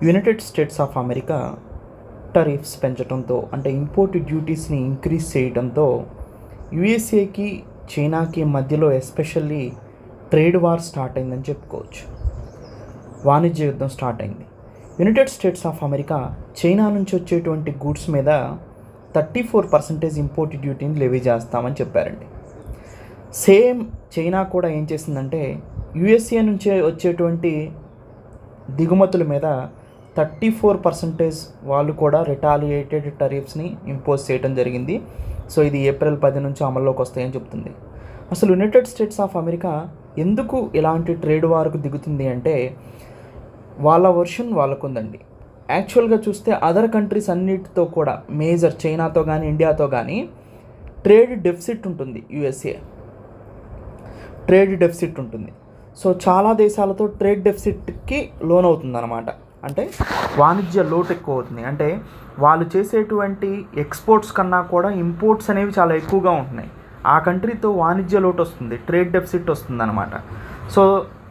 United states of America టరిఫ్స్ పెంచడంతో అంటే import డ్యూటీస్ని increase చేయడంతో యుఎస్ఏకి చైనాకి మధ్యలో ఎస్పెషల్లీ ట్రేడ్ వార్ స్టార్ట్ అయిందని చెప్పుకోవచ్చు. వాణిజ్య యుద్ధం స్టార్ట్ అయింది. United states of America China నుంచి వచ్చేటువంటి గూడ్స్ మీద 34% ఇంపోర్ట్ డ్యూటీని లెవీ చేస్తామని చెప్పారండి. సేమ్ చైనా కూడా ఏం చేసిందంటే యుఎస్ఏ నుంచి వచ్చేటువంటి దిగుమతుల మీద 34% వాళ్ళు కూడా రిటాలియేటెడ్ టరిఫ్స్ని ఇంపోజ్ చేయడం జరిగింది. సో ఇది ఏప్రిల్ 10 నుంచి అమల్లోకి వస్తాయని చెప్తుంది. అసలు యునైటెడ్ స్టేట్స్ ఆఫ్ అమెరికా ఎందుకు ఇలాంటి ట్రేడ్ వార్కు దిగుతుంది అంటే వాళ్ళ వర్షన్ వాళ్ళకుందండి. యాక్చువల్గా చూస్తే అదర్ కంట్రీస్ అన్నిటితో కూడా మేజర్ చైనాతో కానీ ఇండియాతో కానీ ట్రేడ్ డెఫిసిట్ ఉంటుంది. యుఎస్ఏ ట్రేడ్ డెఫిసిట్ ఉంటుంది. సో చాలా దేశాలతో ట్రేడ్ డెఫిసిట్కి లోన్ అవుతుంది అనమాట. అంటే వాణిజ్య లోటు ఎక్కువ అవుతుంది. అంటే వాళ్ళు చేసేటువంటి ఎక్స్పోర్ట్స్ కన్నా కూడా ఇంపోర్ట్స్ అనేవి చాలా ఎక్కువగా ఉంటున్నాయి. ఆ కంట్రీతో వాణిజ్య లోటు వస్తుంది, ట్రేడ్ డెఫిసిట్ వస్తుంది అనమాట. సో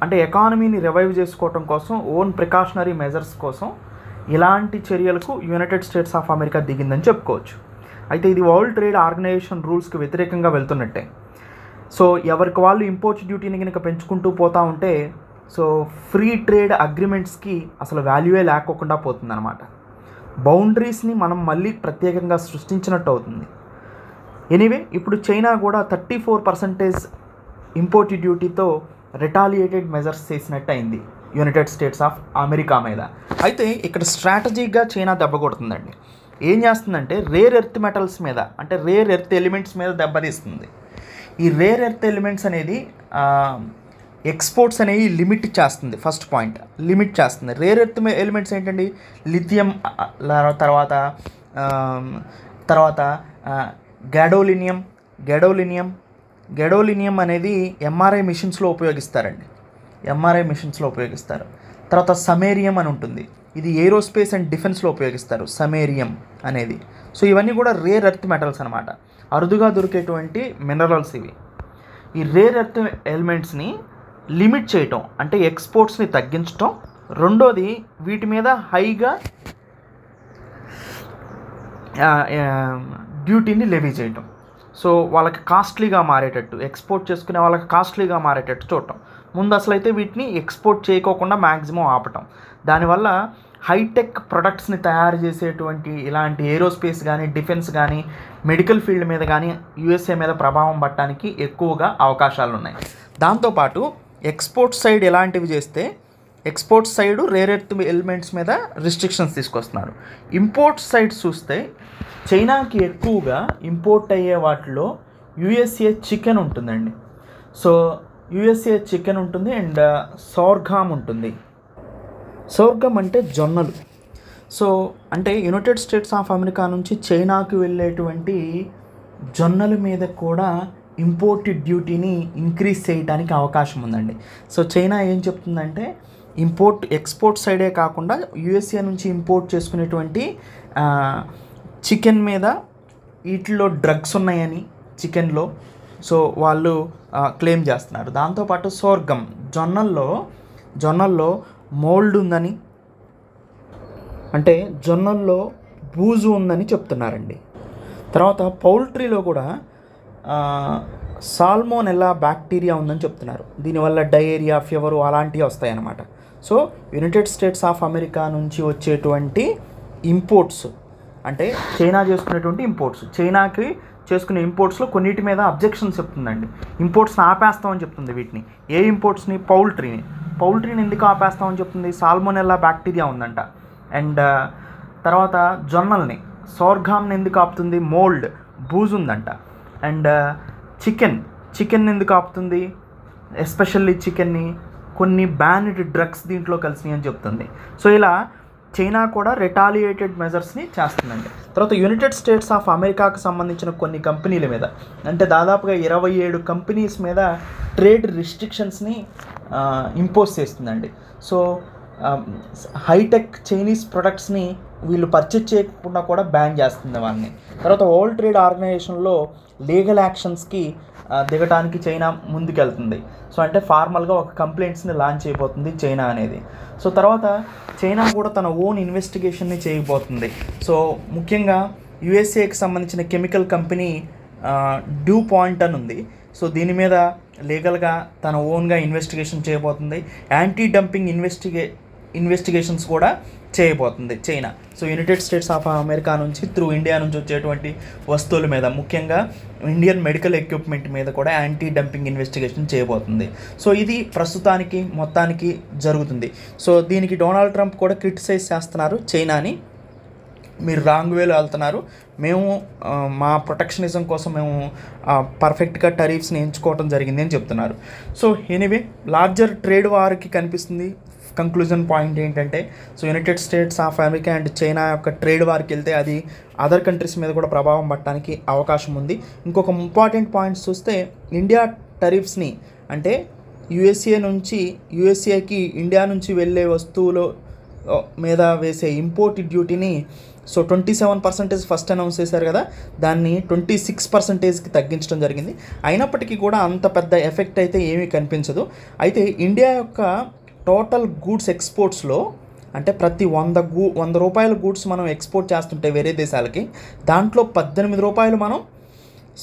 అంటే ఎకానమీని రివైవ్ చేసుకోవటం కోసం ఓన్ ప్రికాషనరీ మెజర్స్ కోసం ఇలాంటి చర్యలకు యునైటెడ్ స్టేట్స్ ఆఫ్ అమెరికా దిగిందని చెప్పుకోవచ్చు. అయితే ఇది వరల్డ్ ట్రేడ్ ఆర్గనైజేషన్ రూల్స్కి వ్యతిరేకంగా వెళ్తున్నట్టే. సో ఎవరికి వాళ్ళు ఇంపోర్ట్ డ్యూటీని కనుక పెంచుకుంటూ పోతూ ఉంటే సో ఫ్రీ ట్రేడ్ అగ్రిమెంట్స్కి అసలు వాల్యూయే లేకోకుండా పోతుందన్నమాట. బౌండరీస్ని మనం మళ్ళీ ప్రత్యేకంగా సృష్టించినట్టు అవుతుంది. ఎనీవే ఇప్పుడు చైనా కూడా 34% ఇంపోర్ట్ డ్యూటీతో రిటాలియేటెడ్ మెజర్స్ చేసినట్టు అయింది యునైటెడ్ స్టేట్స్ ఆఫ్ అమెరికా మీద. అయితే ఇక్కడ స్ట్రాటజీగా చైనా దెబ్బ కొడుతుందండి. ఏం చేస్తుందంటే రేర్ ఎర్త్ మెటల్స్ మీద అంటే రేర్ ఎర్త్ ఎలిమెంట్స్ మీద దెబ్బతీస్తుంది. ఈ రేర్ ఎర్త్ ఎలిమెంట్స్ అనేది ఎక్స్పోర్ట్స్ అనేవి లిమిట్ చేస్తుంది. ఫస్ట్ పాయింట్ లిమిట్ చేస్తుంది. రేర్ ఎర్త్ ఎలిమెంట్స్ ఏంటండి? లిథియం, తర్వాత గెడోలినియం అనేది ఎంఆర్ఐ మిషన్స్లో ఉపయోగిస్తారండి. తర్వాత సమేరియం అని ఉంటుంది. ఇది ఏరోస్పేస్ అండ్ డిఫెన్స్లో ఉపయోగిస్తారు సమేరియం అనేది. సో ఇవన్నీ కూడా రేర్ ఎర్త్ మెటల్స్ అనమాట. అరుదుగా దొరికేటువంటి మినరల్స్ ఇవి. ఈ రేర్ ఎర్త్ ఎలిమెంట్స్ని లిమిట్ చేయటం అంటే ఎక్స్పోర్ట్స్ని తగ్గించటం. రెండోది వీటి మీద హైగా డ్యూటీని లెవీ చేయటం. సో వాళ్ళకి కాస్ట్లీగా మారేటట్టు, ఎక్స్పోర్ట్ చేసుకునే వాళ్ళకి కాస్ట్లీగా మారేటట్టు చూడటం. ముందు అసలు అయితే వీటిని ఎక్స్పోర్ట్ చేయకోకుండా మ్యాక్సిమం ఆపటం. దానివల్ల హైటెక్ ప్రొడక్ట్స్ని తయారు చేసేటువంటి ఇలాంటి ఏరోస్పేస్ కానీ డిఫెన్స్ కానీ మెడికల్ ఫీల్డ్ మీద కానీ యూఎస్ఏ మీద ప్రభావం పడటానికి ఎక్కువగా అవకాశాలు ఉన్నాయి. దాంతోపాటు ఎక్స్పోర్ట్ సైడ్ ఎలాంటివి చేస్తే export side rare earth elements మీద రిస్ట్రిక్షన్స్ తీసుకొస్తున్నారు. ఇంపోర్ట్ సైడ్ చూస్తే చైనాకి ఎక్కువగా ఇంపోర్ట్ అయ్యే వాటిలో యుఎస్ఏ చికెన్ ఉంటుందండి. సో యుఎస్ఏ చికెన్ ఉంటుంది అండ్ సోర్ఘామ్ ఉంటుంది. సోర్ఘం అంటే జొన్నలు. సో అంటే యునైటెడ్ స్టేట్స్ ఆఫ్ అమెరికా నుంచి చైనాకు వెళ్ళేటువంటి జొన్నల మీద కూడా ఇంపోర్ట్ డ్యూటీని ఇంక్రీజ్ చేయడానికి అవకాశం ఉందండి. సో చైనా ఏం చెప్తుందంటే ఎక్స్పోర్ట్ సైడే కాకుండా యుఎస్ఏ నుంచి ఇంపోర్ట్ చేసుకునేటువంటి చికెన్ మీద వీటిలో డ్రగ్స్ ఉన్నాయని చికెన్లో సో వాళ్ళు క్లెయిమ్ చేస్తున్నారు. దాంతోపాటు సోర్ఘం జొన్నల్లో మోల్డ్ ఉందని అంటే జొన్నల్లో బూజు ఉందని చెప్తున్నారండి. తర్వాత పౌల్ట్రీలో కూడా సాల్మోనెల్లా బ్యాక్టీరియా ఉందని చెప్తున్నారు. దీనివల్ల డయేరియా, ఫీవరు అలాంటివి వస్తాయన్నమాట. So United states of America నుంచి వచ్చేటువంటి ఇంపోర్ట్స్ అంటే చైనా చైనాకి చేసుకునే ఇంపోర్ట్స్లో కొన్నిటి మీద అబ్జెక్షన్స్ చెప్తుందండి. ఇంపోర్ట్స్ని ఆపేస్తామని చెప్తుంది. వీటిని ఏ ఇంపోర్ట్స్ని? పౌల్ట్రీని ఎందుకు ఆపేస్తామని చెప్తుంది? సాల్మోనెల్లా బ్యాక్టీరియా ఉందంట. అండ్ తర్వాత జొన్నల్ని సోర్ఘామ్ని ఎందుకు ఆపుతుంది? మోల్డ్, బూజు ఉందంట. అండ్ చికెన్ ఎందుకు ఆపుతుంది? ఎస్పెషల్లీ చికెన్ని కొన్ని బ్యాన్డ్ డ్రగ్స్ దీంట్లో కలిసినాయి అని చెప్తుంది. సో ఇలా చైనా కూడా రిటాలియేటెడ్ మెజర్స్ని చేస్తుందండి. తర్వాత యునైటెడ్ స్టేట్స్ ఆఫ్ అమెరికాకు సంబంధించిన కొన్ని కంపెనీల మీద అంటే దాదాపుగా 27 కంపెనీస్ మీద ట్రేడ్ రిస్ట్రిక్షన్స్ని ఇంపోజ్ చేస్తుందండి. సో హైటెక్ చైనీస్ ప్రొడక్ట్స్ని వీళ్ళు పర్చేజ్ చేయకుండా కూడా బ్యాన్ చేస్తుంది వాళ్ళని. తర్వాత వరల్డ్ ట్రేడ్ ఆర్గనైజేషన్లో లీగల్ యాక్షన్స్కి దిగటానికి చైనా ముందుకెళ్తుంది. సో అంటే ఫార్మల్గా ఒక కంప్లైంట్స్ని లాంచ్ చేయబోతుంది చైనా అనేది. సో తర్వాత చైనా కూడా తన ఓన్ ఇన్వెస్టిగేషన్ని చేయబోతుంది. సో ముఖ్యంగా యుఎస్ఏకి సంబంధించిన కెమికల్ కంపెనీ డ్యూ పాయింట్ అని ఉంది. సో దీని మీద లీగల్గా తన ఓన్గా ఇన్వెస్టిగేషన్ చేయబోతుంది. యాంటీ డంపింగ్ ఇన్వెస్టిగేషన్స్ కూడా చేయబోతుంది China. So United states of America నుంచి త్రూ ఇండియా నుంచి వచ్చేటువంటి వస్తువుల మీద, ముఖ్యంగా ఇండియన్ మెడికల్ ఎక్విప్మెంట్ మీద కూడా యాంటీ డంపింగ్ ఇన్వెస్టిగేషన్ చేయబోతుంది. సో ఇది ప్రస్తుతానికి మొత్తానికి జరుగుతుంది. సో దీనికి డొనాల్డ్ ట్రంప్ కూడా క్రిటిసైజ్ చేస్తున్నారు చైనాని, మీరు రాంగ్ వేలో వెళ్తున్నారు, మేము మా ప్రొటెక్షనిజం కోసం మేము పర్ఫెక్ట్గా టరీఫ్స్ని ఎంచుకోవడం జరిగింది అని చెప్తున్నారు. సో ఎనీవే లార్జర్ ట్రేడ్ వార్కి కనిపిస్తుంది. కంక్లూజన్ పాయింట్ ఏంటంటే, so United states of America and China యొక్క ట్రేడ్ వార్కి వెళ్తే అది అదర్ కంట్రీస్ మీద కూడా ప్రభావం పడటానికి అవకాశం ఉంది. ఇంకొక ఇంపార్టెంట్ పాయింట్స్ చూస్తే, ఇండియా టరీఫ్స్ని అంటే యుఎస్ఏకి ఇండియా నుంచి వెళ్ళే వస్తువులు మీద వేసే ఇంపోర్ట్ డ్యూటీని సో 27% ఫస్ట్ అనౌన్స్ చేశారు కదా, దాన్ని 26%కి తగ్గించడం జరిగింది. అయినప్పటికీ కూడా అంత పెద్ద ఎఫెక్ట్ అయితే ఏమీ కనిపించదు. అయితే ఇండియా యొక్క టోటల్ గూడ్స్ ఎక్స్పోర్ట్స్లో అంటే ప్రతి 100 రూపాయల గూడ్స్ మనం ఎక్స్పోర్ట్ చేస్తుంటే వేరే దేశాలకి, దాంట్లో 18 రూపాయలు మనం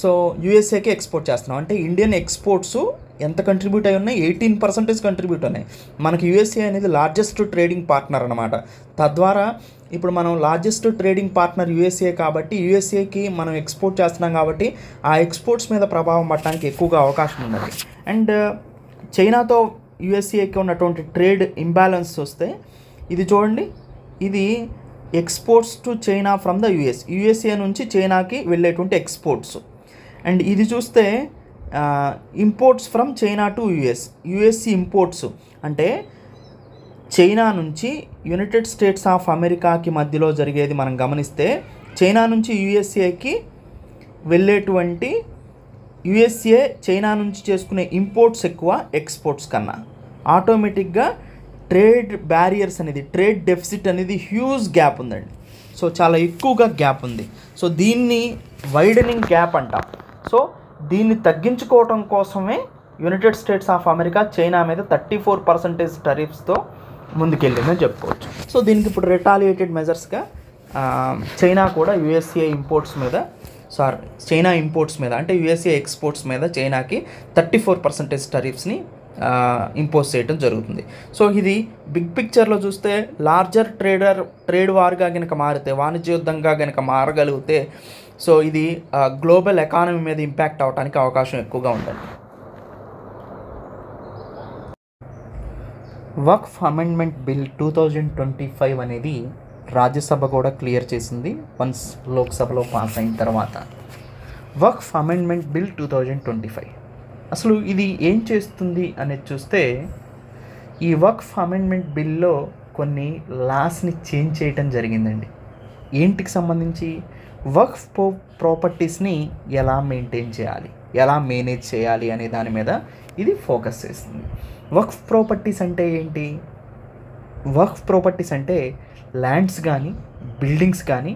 సో యూఎస్ఏకి ఎక్స్పోర్ట్ చేస్తున్నాం. అంటే ఇండియన్ ఎక్స్పోర్ట్స్ ఎంత కంట్రిబ్యూట్ అయి ఉన్నాయి, 18% కంట్రిబ్యూట్ ఉన్నాయి. మనకి యూఎస్ఏ అనేది లార్జెస్ట్ ట్రేడింగ్ పార్ట్నర్ అనమాట. తద్వారా ఇప్పుడు మనం లార్జెస్ట్ ట్రేడింగ్ పార్ట్నర్ యూఎస్ఏ కాబట్టి, యూఎస్ఏకి మనం ఎక్స్పోర్ట్ చేస్తున్నాం కాబట్టి ఆ ఎక్స్పోర్ట్స్ మీద ప్రభావం పడటానికి ఎక్కువగా అవకాశం ఉన్నది. అండ్ చైనాతో యూఎస్ఏకి ఉన్నటువంటి ట్రేడ్ ఇంబ్యాలెన్స్ వస్తే ఇది చూడండి, ఇది exports to China from the USA నుంచి చైనాకి వెళ్ళేటువంటి ఎక్స్పోర్ట్స్. అండ్ ఇది చూస్తే imports from China to USC imports అంటే చైనా నుంచి యునైటెడ్ స్టేట్స్ ఆఫ్ అమెరికాకి మధ్యలో జరిగేది మనం గమనిస్తే, చైనా నుంచి యుఎస్ఏకి వెళ్ళేటువంటి యుఎస్ఏ చైనా నుంచి చేసుకునే ఇంపోర్ట్స్ ఎక్కువ ఎక్స్పోర్ట్స్ కన్నా. ఆటోమేటిక్గా ట్రేడ్ బ్యారియర్స్ అనేది, ట్రేడ్ డెఫిసిట్ అనేది హ్యూజ్ గ్యాప్ ఉందండి. సో చాలా ఎక్కువగా గ్యాప్ ఉంది. సో దీన్ని వైడనింగ్ గ్యాప్ అంటాం. సో దీన్ని తగ్గించుకోవటం కోసమే United states of America China మీద 34% టరీఫ్స్తో ముందుకెళ్ళిందని చెప్పుకోవచ్చు. సో దీనికి ఇప్పుడు రిటాలియేటెడ్ మెజర్స్గా చైనా కూడా చైనా ఇంపోర్ట్స్ మీద అంటే యుఎస్ఏ ఎక్స్పోర్ట్స్ మీద చైనాకి 34% టరీఫ్స్ని ఇంపోజ్ చేయడం జరుగుతుంది. సో ఇది బిగ్ పిక్చర్లో చూస్తే లార్జర్ ట్రేడ్ వార్గా కనుక మారితే, వాణిజ్య యుద్ధంగా కనుక మారగలిగితే, సో ఇది గ్లోబల్ ఎకానమీ మీద ఇంపాక్ట్ అవడానికి అవకాశం ఎక్కువగా ఉంటుంది. వక్ఫ్ అమెండ్మెంట్ బిల్ 2025 అనేది రాజ్యసభ కూడా క్లియర్ చేసింది వన్స్ లోక్సభలో పాస్ అయిన తర్వాత. వక్ఫ్ అమెండ్మెంట్ బిల్ 2025 అసలు ఇది ఏం చేస్తుంది అనేది చూస్తే, ఈ వక్ఫ్ అమెండ్మెంట్ బిల్లో కొన్ని లాస్ని చేంజ్ చేయటం జరిగిందండి. ఏంటికి సంబంధించి, వక్ఫ్ ప్రాపర్టీస్ని ఎలా మెయింటైన్ చేయాలి, ఎలా మేనేజ్ చేయాలి అనే దాని మీద ఇది ఫోకస్ చేస్తుంది. వక్ఫ్ ప్రాపర్టీస్ అంటే ఏంటి? వక్ఫ్ ప్రాపర్టీస్ అంటే ల్యాండ్స్ కానీ బిల్డింగ్స్ కానీ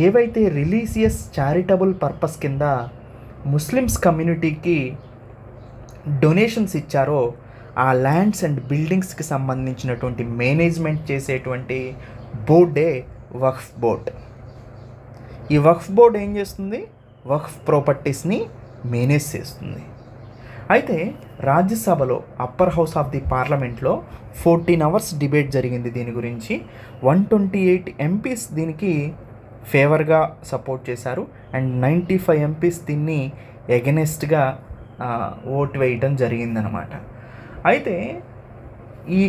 ఏవైతే రిలీజియస్ చారిటబుల్ పర్పస్ కింద ముస్లిమ్స్ కమ్యూనిటీకి డొనేషన్స్ ఇచ్చారో ఆ ల్యాండ్స్ అండ్ బిల్డింగ్స్కి సంబంధించినటువంటి మేనేజ్మెంట్ చేసేటువంటి బోర్డే వక్ఫ్ బోర్డ్. ఈ వక్ఫ్ బోర్డ్ ఏం చేస్తుంది? వక్ఫ్ ప్రాపర్టీస్ని మేనేజ్ చేస్తుంది. అయితే రాజ్యసభలో అప్పర్ హౌస్ ఆఫ్ ది పార్లమెంట్లో 14 అవర్స్ డిబేట్ జరిగింది దీని గురించి. 128 ఎంపీస్ దీనికి ఫేవర్గా సపోర్ట్ చేశారు అండ్ 95 ఎంపీస్ దీన్ని ఎగనెస్ట్గా ఓటు వేయడం జరిగిందనమాట. అయితే ఈ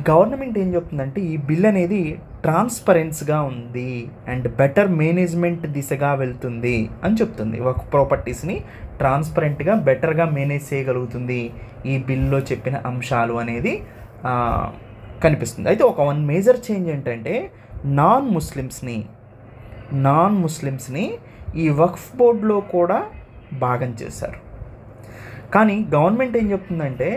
గవర్నమెంట్ ఏం చెప్తుందంటే, ఈ బిల్ అనేది ట్రాన్స్పరెన్స్గా ఉంది అండ్ బెటర్ మేనేజ్మెంట్ దిశగా వెళ్తుంది అని చెప్తుంది. ఒక ప్రాపర్టీస్ని ట్రాన్స్పరెంట్గా బెటర్గా మేనేజ్ చేయగలుగుతుంది ఈ బిల్లో చెప్పిన అంశాలు అనేది కనిపిస్తుంది. అయితే వన్ మేజర్ చేంజ్ ఏంటంటే, నాన్ ముస్లిమ్స్ని ఈ వక్ఫ్ బోర్డులో కూడా భాగం చేశారు. కానీ గవర్నమెంట్ ఏం చెప్తుందంటే,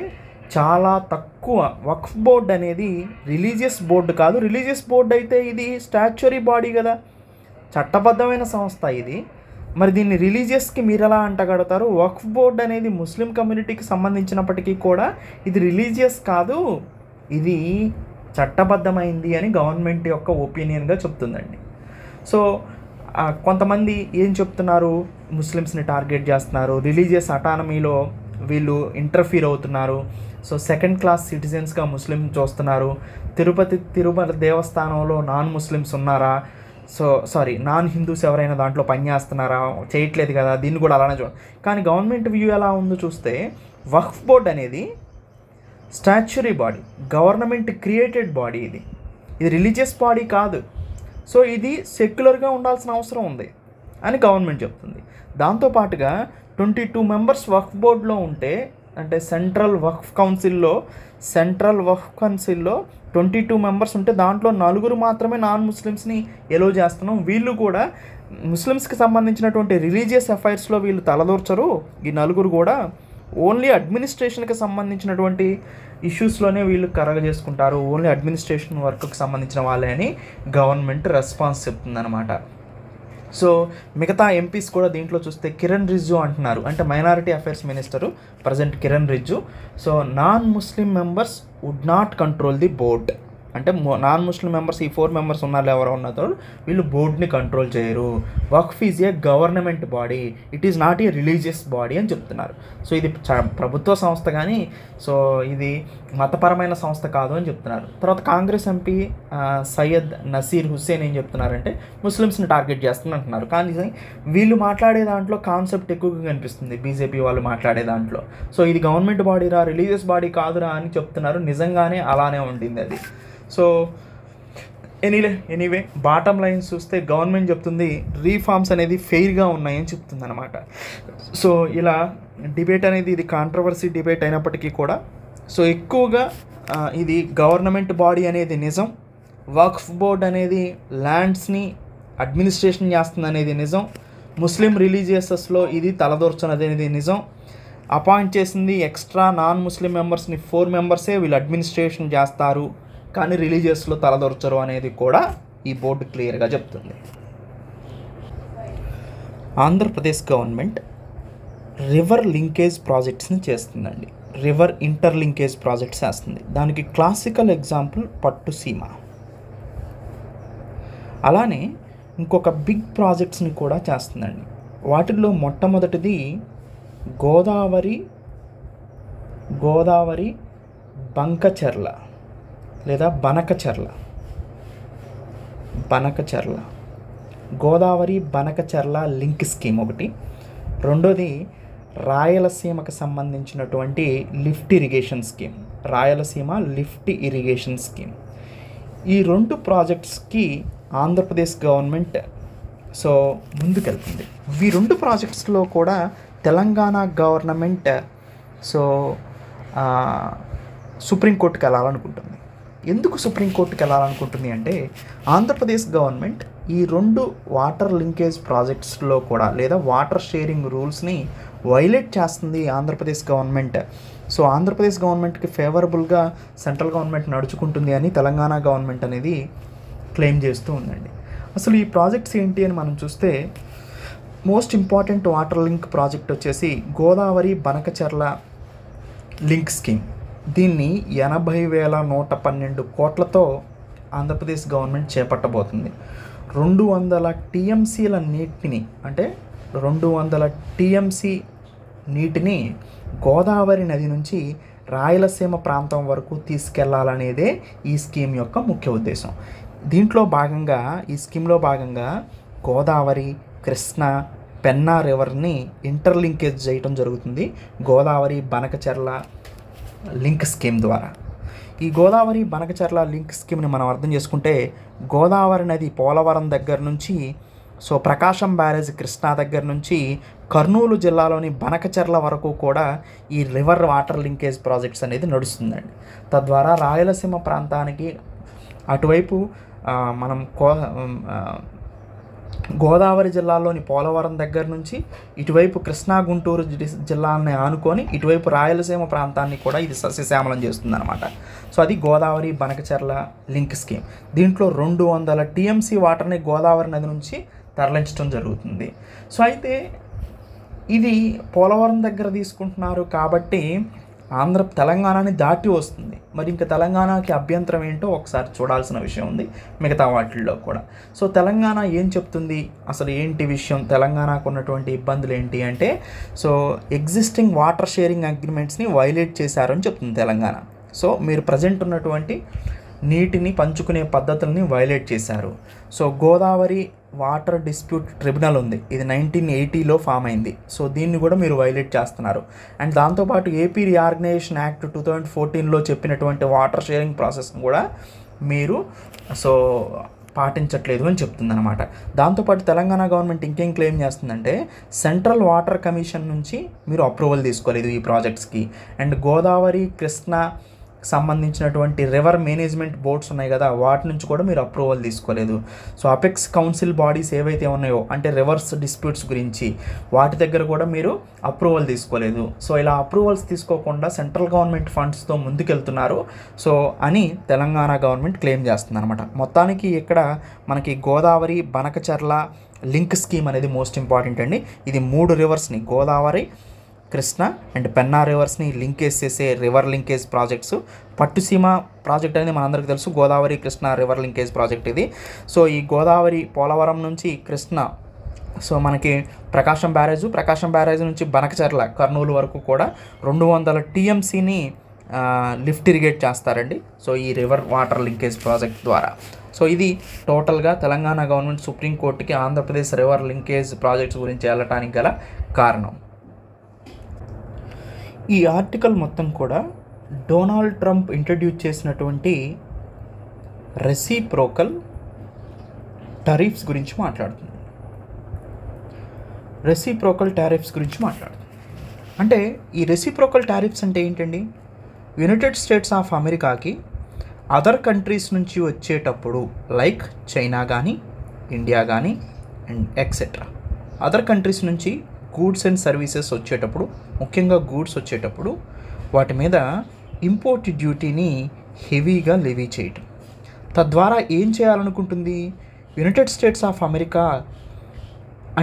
చాలా తక్కువ వక్ఫ్ బోర్డ్ అనేది రిలీజియస్ బోర్డు కాదు. రిలీజియస్ బోర్డు అయితే ఇది స్టాచ్యురీ బాడీ కదా, చట్టబద్ధమైన సంస్థ ఇది. మరి దీన్ని రిలీజియస్కి మీరు ఎలా అంటగడతారు? వక్ఫ్ బోర్డ్ అనేది ముస్లిం కమ్యూనిటీకి సంబంధించినప్పటికీ కూడా ఇది రిలీజియస్ కాదు, ఇది చట్టబద్ధమైంది అని గవర్నమెంట్ యొక్క ఒపీనియన్గా చెప్తుందండి. సో కొంతమంది ఏం చెప్తున్నారు, ముస్లిమ్స్ని టార్గెట్ చేస్తున్నారు, రిలీజియస్ అటానమీలో వీళ్ళు ఇంటర్ఫీర్ అవుతున్నారు, సో సెకండ్ క్లాస్ సిటిజన్స్గా ముస్లిం చూస్తున్నారు, తిరుమల దేవస్థానంలో నాన్ ముస్లిమ్స్ ఉన్నారా, నాన్ హిందూస్ ఎవరైనా దాంట్లో పనిచేస్తున్నారా, చేయట్లేదు కదా, దీన్ని కూడా అలానే కానీ గవర్నమెంట్ వ్యూ ఎలా ఉందో చూస్తే వక్ఫ్ బోర్డ్ అనేది statuary body, government created body, ఇది రిలీజియస్ బాడీ కాదు. సో ఇది సెక్యులర్గా ఉండాల్సిన అవసరం ఉంది అని గవర్నమెంట్ చెప్తుంది. దాంతోపాటుగా 22 మెంబర్స్ వక్ఫ్ బోర్డులో ఉంటే, అంటే సెంట్రల్ వక్ఫ్ కౌన్సిల్లో 22 మెంబర్స్ ఉంటే దాంట్లో 4 మాత్రమే నాన్ ముస్లిమ్స్ని ఎలో చేస్తున్నాం. వీళ్ళు కూడా ముస్లిమ్స్కి సంబంధించినటువంటి రిలీజియస్ అఫైర్స్లో వీళ్ళు తలదూర్చరు. ఈ 4 కూడా ఓన్లీ అడ్మినిస్ట్రేషన్కి సంబంధించినటువంటి ఇష్యూస్లోనే వీళ్ళు చేసుకుంటారు, ఓన్లీ అడ్మినిస్ట్రేషన్ వర్క్కి సంబంధించిన వాళ్ళే అని గవర్నమెంట్ రెస్పాన్స్ చెప్తుందన్నమాట. సో మిగతా ఎంపీస్ కూడా దీంట్లో చూస్తే కిరణ్ రిజ్జు అంటున్నారు, అంటే minority affairs minister present Kiren Rijiju. So non Muslim members would not control the board, అంటే నాన్ ముస్లిం మెంబర్స్ ఈ 4 మెంబర్స్ ఉన్నారు ఎవరో ఉన్నదో వీళ్ళు బోర్డ్ని కంట్రోల్ చేయరు. Waqf is a government body, it is not a religious body అని చెప్తున్నారు. సో ఇది ప్రభుత్వ సంస్థ కానీ సో ఇది మతపరమైన సంస్థ కాదు అని చెప్తున్నారు. తర్వాత కాంగ్రెస్ ఎంపీ సయ్యద్ నసీర్ హుస్సేన్ ఏం చెప్తున్నారంటే ముస్లిమ్స్ని టార్గెట్ చేస్తున్నారు. కానీ వీళ్ళు మాట్లాడే దాంట్లో కాన్సెప్ట్ ఎక్కువగా కనిపిస్తుంది బీజేపీ వాళ్ళు మాట్లాడే దాంట్లో. సో ఇది గవర్నమెంట్ బాడీరా, రిలీజియస్ బాడీ కాదురా అని చెప్తున్నారు. నిజంగానే అలానే ఉండింది అది. సో ఎనీవే బాటమ్ లైన్స్ చూస్తే గవర్నమెంట్ చెప్తుంది రీఫార్మ్స్ అనేది ఫెయిర్గా ఉన్నాయని చెప్తుంది అనమాట. సో ఇలా డిబేట్ అనేది ఇది కాంట్రవర్సీ డిబేట్ అయినప్పటికీ కూడా సో ఎక్కువగా ఇది గవర్నమెంట్ బాడీ అనేది నిజం, వక్ఫ్ బోర్డ్ అనేది ల్యాండ్స్ని అడ్మినిస్ట్రేషన్ చేస్తుంది అనేది నిజం, ముస్లిం రిలీజియసెస్లో ఇది తలదూర్చున్నది అనేది నిజం, అపాయింట్ చేసింది ఎక్స్ట్రా నాన్ ముస్లిం మెంబర్స్ని 4 మెంబర్సే వీళ్ళు అడ్మినిస్ట్రేషన్ చేస్తారు కానీ రిలీజియస్లో తలదొరచరు అనేది కూడా ఈ బోర్డు క్లియర్గా చెప్తుంది. ఆంధ్రప్రదేశ్ గవర్నమెంట్ రివర్ లింకేజ్ ప్రాజెక్ట్స్ని చేస్తుందండి, రివర్ ఇంటర్ లింకేజ్ ప్రాజెక్ట్స్ చేస్తుంది. దానికి క్లాసికల్ ఎగ్జాంపుల్ పట్టుసీమ. అలానే ఇంకొక బిగ్ ప్రాజెక్ట్స్ని కూడా చేస్తుందండి. వాటిల్లో మొట్టమొదటిది గోదావరి బంకచెర్ల లేదా బనకచెర్ల, గోదావరి బనకచెర్ల లింక్ స్కీమ్ ఒకటి. రెండోది రాయలసీమకు సంబంధించినటువంటి lift irrigation scheme, Rayalaseema lift irrigation scheme. ఈ 2 ప్రాజెక్ట్స్కి ఆంధ్రప్రదేశ్ గవర్నమెంట్ సో ముందుకెళ్తుంది. ఈ 2 ప్రాజెక్ట్స్లో కూడా తెలంగాణ గవర్నమెంట్ సో సుప్రీంకోర్టుకి వెళ్ళాలనుకుంటుంది. ఎందుకు సుప్రీంకోర్టుకి వెళ్ళాలనుకుంటుంది అంటే ఆంధ్రప్రదేశ్ గవర్నమెంట్ ఈ 2 వాటర్ లింకేజ్ ప్రాజెక్ట్స్లో కూడా లేదా వాటర్ షేరింగ్ రూల్స్ని వైలేట్ చేస్తుంది ఆంధ్రప్రదేశ్ గవర్నమెంట్. సో ఆంధ్రప్రదేశ్ గవర్నమెంట్కి ఫేవరబుల్గా సెంట్రల్ గవర్నమెంట్ నడుచుకుంటుంది అని తెలంగాణ గవర్నమెంట్ అనేది క్లెయిమ్ చేస్తూ ఉందండి. అసలు ఈ ప్రాజెక్ట్స్ ఏంటి అని మనం చూస్తే most important water link project వచ్చేసి గోదావరి బనకచెర్ల లింక్ స్కీమ్. దీన్ని 80,112 కోట్లతో ఆంధ్రప్రదేశ్ గవర్నమెంట్ చేపట్టబోతుంది. 200 టీఎంసీల నీటిని, అంటే 200 టీఎంసీ నీటిని గోదావరి నది నుంచి రాయలసీమ ప్రాంతం వరకు తీసుకెళ్లాలనేదే ఈ స్కీమ్ యొక్క ముఖ్య ఉద్దేశం. ఈ స్కీమ్లో భాగంగా గోదావరి, కృష్ణ, పెన్నా రివర్ని ఇంటర్లింకేజ్ చేయటం జరుగుతుంది గోదావరి బనకచెర్ల లింక్ స్కీమ్ ద్వారా. ఈ గోదావరి బనకచెర్ల లింక్ స్కీమ్ని మనం అర్థం చేసుకుంటే గోదావరి నది పోలవరం దగ్గర నుంచి సో ప్రకాశం బ్యారేజ్ కృష్ణా దగ్గర నుంచి కర్నూలు జిల్లాలోని బనకచెర్ల వరకు కూడా ఈ రివర్ వాటర్ లింకేజ్ ప్రాజెక్ట్స్ అనేది నడుస్తుందండి. తద్వారా రాయలసీమ ప్రాంతానికి అటువైపు మనం గోదావరి జిల్లాలోని పోలవరం దగ్గర నుంచి ఇటువైపు కృష్ణా గుంటూరు జిల్లాలని ఆనుకొని ఇటువైపు రాయలసీమ ప్రాంతాన్ని కూడా ఇది సస్యశ్యామలం చేస్తుందన్నమాట. సో అది గోదావరి బనకచెర్ల లింక్ స్కీమ్. దీంట్లో 200 టీఎంసీ వాటర్ని గోదావరి నది నుంచి తరలించడం జరుగుతుంది. సో అయితే ఇది పోలవరం దగ్గర తీసుకుంటున్నారు కాబట్టి తెలంగాణని దాటి వస్తుంది. మరి ఇంకా తెలంగాణకి అభ్యంతరం ఏంటో ఒకసారి చూడాల్సిన విషయం ఉంది మిగతా వాటిల్లో కూడా. సో తెలంగాణ ఏం చెప్తుంది, అసలు ఏంటి విషయం, తెలంగాణకు ఉన్నటువంటి ఇబ్బందులు ఏంటి అంటే, సో ఎగ్జిస్టింగ్ వాటర్ షేరింగ్ అగ్రిమెంట్స్ని వైలేట్ చేశారని చెప్తుంది తెలంగాణ. సో మీరు ప్రజెంట్ ఉన్నటువంటి నీటిని పంచుకునే పద్ధతుల్ని వైలేట్ చేశారు. So Godavari water dispute tribunal ఉంది, ఇది 1980లో ఫామ్ అయింది. సో దీన్ని కూడా మీరు వైలేట్ చేస్తున్నారు. అండ్ దాంతోపాటు ఏపీ రీఆర్గనైజేషన్ యాక్ట్ 2014లో చెప్పినటువంటి వాటర్ షేరింగ్ ప్రాసెస్ని కూడా మీరు సో పాటించట్లేదు అని చెప్తుంది అనమాట. దాంతోపాటు తెలంగాణ గవర్నమెంట్ ఇంకేం క్లెయిమ్ చేస్తుందంటే, సెంట్రల్ వాటర్ కమిషన్ నుంచి మీరు అప్రూవల్ తీసుకోలేదు ఈ ప్రాజెక్ట్స్కి. అండ్ గోదావరి కృష్ణ సంబంధించినటువంటి రివర్ మేనేజ్మెంట్ బోర్డ్స్ ఉన్నాయి కదా, వాటి నుంచి కూడా మీరు అప్రూవల్ తీసుకోలేదు. సో అపెక్స్ కౌన్సిల్ బాడీస్ ఏవైతే ఉన్నాయో అంటే రివర్స్ డిస్ప్యూట్స్ గురించి, వాటి దగ్గర కూడా మీరు అప్రూవల్ తీసుకోలేదు. సో ఇలా అప్రూవల్స్ తీసుకోకుండా సెంట్రల్ గవర్నమెంట్ ఫండ్స్తో ముందుకెళ్తున్నారు సో అని తెలంగాణ గవర్నమెంట్ క్లెయిమ్ చేస్తుంది అనమాట. మొత్తానికి ఇక్కడ మనకి గోదావరి బనకచర్ల లింక్ స్కీమ్ అనేది మోస్ట్ ఇంపార్టెంట్ అండి. ఇది 3 రివర్స్ని, గోదావరి, కృష్ణ అండ్ పెన్నా రివర్స్ని లింకేజ్ చేసే river linkage projects. Pattiseema project అనేది మనందరికీ తెలుసు, Godavari Krishna river linkage project ఇది. సో ఈ గోదావరి పోలవరం నుంచి కృష్ణ సో మనకి ప్రకాశం బ్యారేజ్ నుంచి బనకచర్ల కర్నూలు వరకు కూడా 200 TMCని లిఫ్ట్ ఇరిగేట్ చేస్తారండి. సో ఈ రివర్ వాటర్ లింకేజ్ ప్రాజెక్ట్ ద్వారా. సో ఇది టోటల్గా తెలంగాణ గవర్నమెంట్ సుప్రీంకోర్టుకి ఆంధ్రప్రదేశ్ రివర్ లింకేజ్ ప్రాజెక్ట్స్ గురించి వెళ్ళటానికి గల కారణం. ఈ ఆర్టికల్ మొత్తం కూడా డొనాల్డ్ ట్రంప్ ఇంట్రడ్యూస్ చేసినటువంటి రెసిప్రోకల్ టారిఫ్స్ గురించి మాట్లాడుతుంది. అంటే ఈ రెసిప్రోకల్ టారిఫ్స్ అంటే ఏంటండి, యునైటెడ్ స్టేట్స్ ఆఫ్ అమెరికాకి అదర్ కంట్రీస్ నుంచి వచ్చేటప్పుడు లైక్ చైనా కానీ, ఇండియా కానీ అండ్ ఎక్సెట్రా అదర్ కంట్రీస్ నుంచి గూడ్స్ అండ్ సర్వీసెస్ వచ్చేటప్పుడు, ముఖ్యంగా గూడ్స్ వచ్చేటప్పుడు వాటి మీద ఇంపోర్ట్ డ్యూటీని హెవీగా లెవీ చేయటం. తద్వారా ఏం చేయాలనుకుంటుంది యునైటెడ్ స్టేట్స్ ఆఫ్ అమెరికా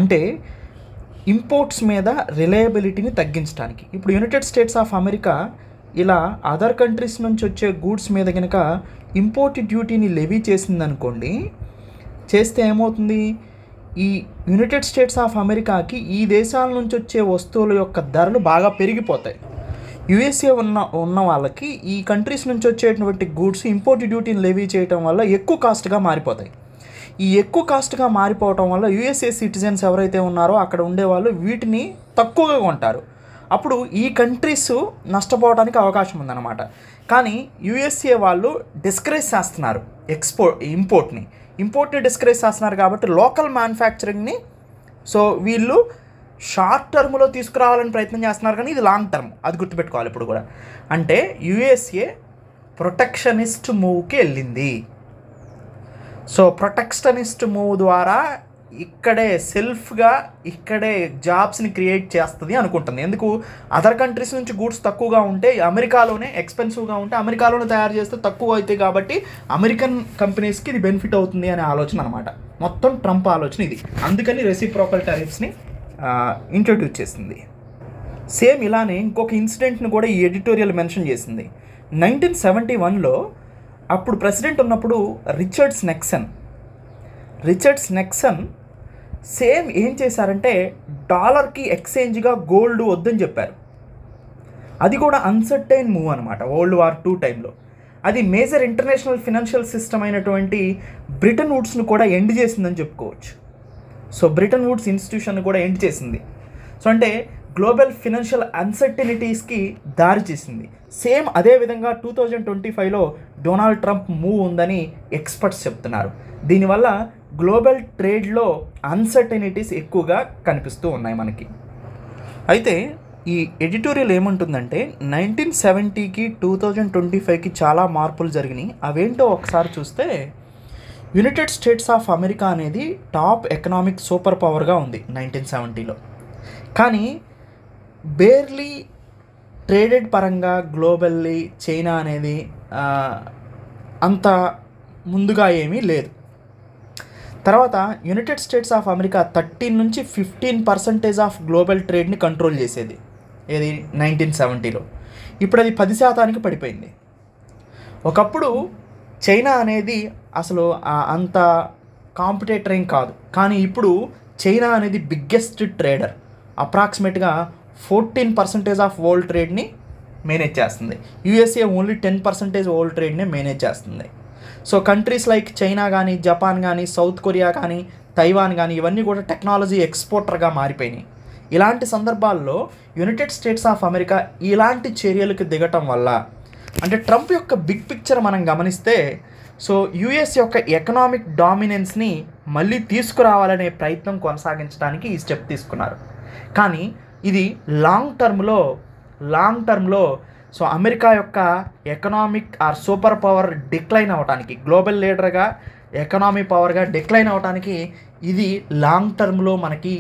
అంటే ఇంపోర్ట్స్ మీద రిలయబిలిటీని తగ్గించడానికి. ఇప్పుడు యునైటెడ్ స్టేట్స్ ఆఫ్ అమెరికా ఇలా అదర్ కంట్రీస్ నుంచి వచ్చే గూడ్స్ మీద కనుక ఇంపోర్ట్ డ్యూటీని లెవీ చేసిందనుకోండి, చేస్తే ఏమవుతుంది, ఈ యునైటెడ్ స్టేట్స్ ఆఫ్ అమెరికాకి ఈ దేశాల నుంచి వచ్చే వస్తువుల యొక్క ధరలు బాగా పెరిగిపోతాయి. యుఎస్ఏ ఉన్న వాళ్ళకి ఈ కంట్రీస్ నుంచి వచ్చేటువంటి గూడ్స్ ఇంపోర్ట్ డ్యూటీని లెవీ చేయడం వల్ల ఎక్కువ కాస్ట్గా మారిపోతాయి. ఈ ఎక్కువ కాస్ట్గా మారిపోవటం వల్ల యుఎస్ఏ సిటిజన్స్ ఎవరైతే ఉన్నారో అక్కడ ఉండేవాళ్ళు వీటిని తక్కువగా కొంటారు. అప్పుడు ఈ కంట్రీస్ నష్టపోవడానికి అవకాశం ఉందన్నమాట. కానీ యుఎస్ఏ వాళ్ళు డిస్కరేజ్ చేస్తున్నారు ఇంపోర్ట్ని డిస్కరేజ్ చేస్తున్నారు కాబట్టి లోకల్ మ్యానుఫ్యాక్చరింగ్ని సో వీళ్ళు షార్ట్ టర్మ్లో తీసుకురావాలని ప్రయత్నం చేస్తున్నారు, కానీ ఇది లాంగ్ టర్మ్, అది గుర్తుపెట్టుకోవాలి ఇప్పుడు కూడా. అంటే యుఎస్ఏ ప్రొటెక్షనిస్ట్ మూవ్కి వెళ్ళింది. సో ప్రొటెక్షనిస్ట్ మూవ్ ద్వారా ఇక్కడే జాబ్స్ని క్రియేట్ చేస్తుంది అనుకుంటుంది. ఎందుకు, అదర్ కంట్రీస్ నుంచి గూడ్స్ తక్కువగా ఉంటే అమెరికాలోనే ఎక్స్పెన్సివ్గా ఉంటే అమెరికాలోనే తయారు చేస్తే తక్కువ అవుతాయి కాబట్టి అమెరికన్ కంపెనీస్కి ఇది బెనిఫిట్ అవుతుంది అనే ఆలోచన అనమాట. మొత్తం ట్రంప్ ఆలోచన ఇది. అందుకని రెసిప్రోకల్ టారిఫ్స్ని ఇంట్రడ్యూస్ చేసింది. సేమ్ ఇలానే ఇంకొక ఇన్సిడెంట్ని కూడా ఈ ఎడిటోరియల్ మెన్షన్ చేసింది. 1971లో అప్పుడు ప్రెసిడెంట్ ఉన్నప్పుడు రిచర్డ్స్ నెక్సన్ సేమ్ ఏం చేశారంటే డాలర్కి ఎక్స్చేంజ్గా గోల్డ్ వద్దని చెప్పారు. అది కూడా అన్సర్టైన్ మూవ్ అనమాట. వరల్డ్ వార్ II టైంలో అది మేజర్ ఇంటర్నేషనల్ ఫినాన్షియల్ సిస్టమ్ అయినటువంటి బ్రిటన్ వుడ్స్ను కూడా ఎండ్ చేసిందని చెప్పుకోవచ్చు. సో బ్రిటన్ వుడ్స్ ఇన్స్టిట్యూషన్ కూడా ఎండ్ చేసింది. సో అంటే గ్లోబల్ ఫినాన్షియల్ అన్సర్టనిటీస్కి దారి చేసింది. సేమ్ అదేవిధంగా 2025లో డొనాల్డ్ ట్రంప్ మూవ్ ఉందని ఎక్స్పర్ట్స్ చెప్తున్నారు. దీనివల్ల గ్లోబల్ ట్రేడ్లో అన్సర్టనిటీస్ ఎక్కువగా కనిపిస్తూ ఉన్నాయి మనకి. అయితే ఈ ఎడిటోరియల్ ఏమంటుందంటే 1970కి 2025కి చాలా మార్పులు జరిగినాయి. అవేంటో ఒకసారి చూస్తే యునైటెడ్ స్టేట్స్ ఆఫ్ అమెరికా అనేది టాప్ ఎకనామిక్ సూపర్ పవర్గా ఉంది 1970లో. కానీ బేర్లీ ట్రేడెడ్ పరంగా గ్లోబల్లీ చైనా అనేది అంత ముందుగా ఏమీ లేదు. తర్వాత యునైటెడ్ స్టేట్స్ ఆఫ్ అమెరికా 13 నుంచి 15% ఆఫ్ గ్లోబల్ ట్రేడ్ని కంట్రోల్ చేసేది, ఏది 1970లో. ఇప్పుడు అది 10% పడిపోయింది. ఒకప్పుడు చైనా అనేది అసలు అంత కాంపిటేటర్ ఏం కాదు, కానీ ఇప్పుడు చైనా అనేది బిగ్గెస్ట్ ట్రేడర్. అప్రాక్సిమేట్గా 14% ఆఫ్ వరల్డ్ ట్రేడ్ని మేనేజ్ చేస్తుంది. యూఎస్ఏ ఓన్లీ 10% వరల్డ్ ట్రేడ్ని మేనేజ్ చేస్తుంది. సో కంట్రీస్ లైక్ చైనా కానీ, జపాన్ కానీ, సౌత్ కొరియా కానీ, తైవాన్ కానీ, ఇవన్నీ కూడా టెక్నాలజీ ఎక్స్పోర్టర్గా మారిపోయినాయి. ఇలాంటి సందర్భాల్లో యునైటెడ్ స్టేట్స్ ఆఫ్ అమెరికా ఇలాంటి చర్యలకు దిగటం వల్ల, అంటే ట్రంప్ యొక్క బిగ్ పిక్చర్ మనం గమనిస్తే, సో యూఎస్ యొక్క ఎకనామిక్ డామినెన్స్ని మళ్ళీ తీసుకురావాలనే ప్రయత్నం కొనసాగించడానికి ఈ స్టెప్ తీసుకున్నారు. కానీ ఇది లాంగ్ టర్మ్లో సో అమెరికా యొక్క ఎకనామిక్ సూపర్ పవర్ డిక్లైన్ అవ్వడానికి, గ్లోబల్ లీడర్గా ఎకనామీ పవర్గా డిక్లైన్ అవ్వడానికి ఇది లాంగ్ టర్మ్లో మనకి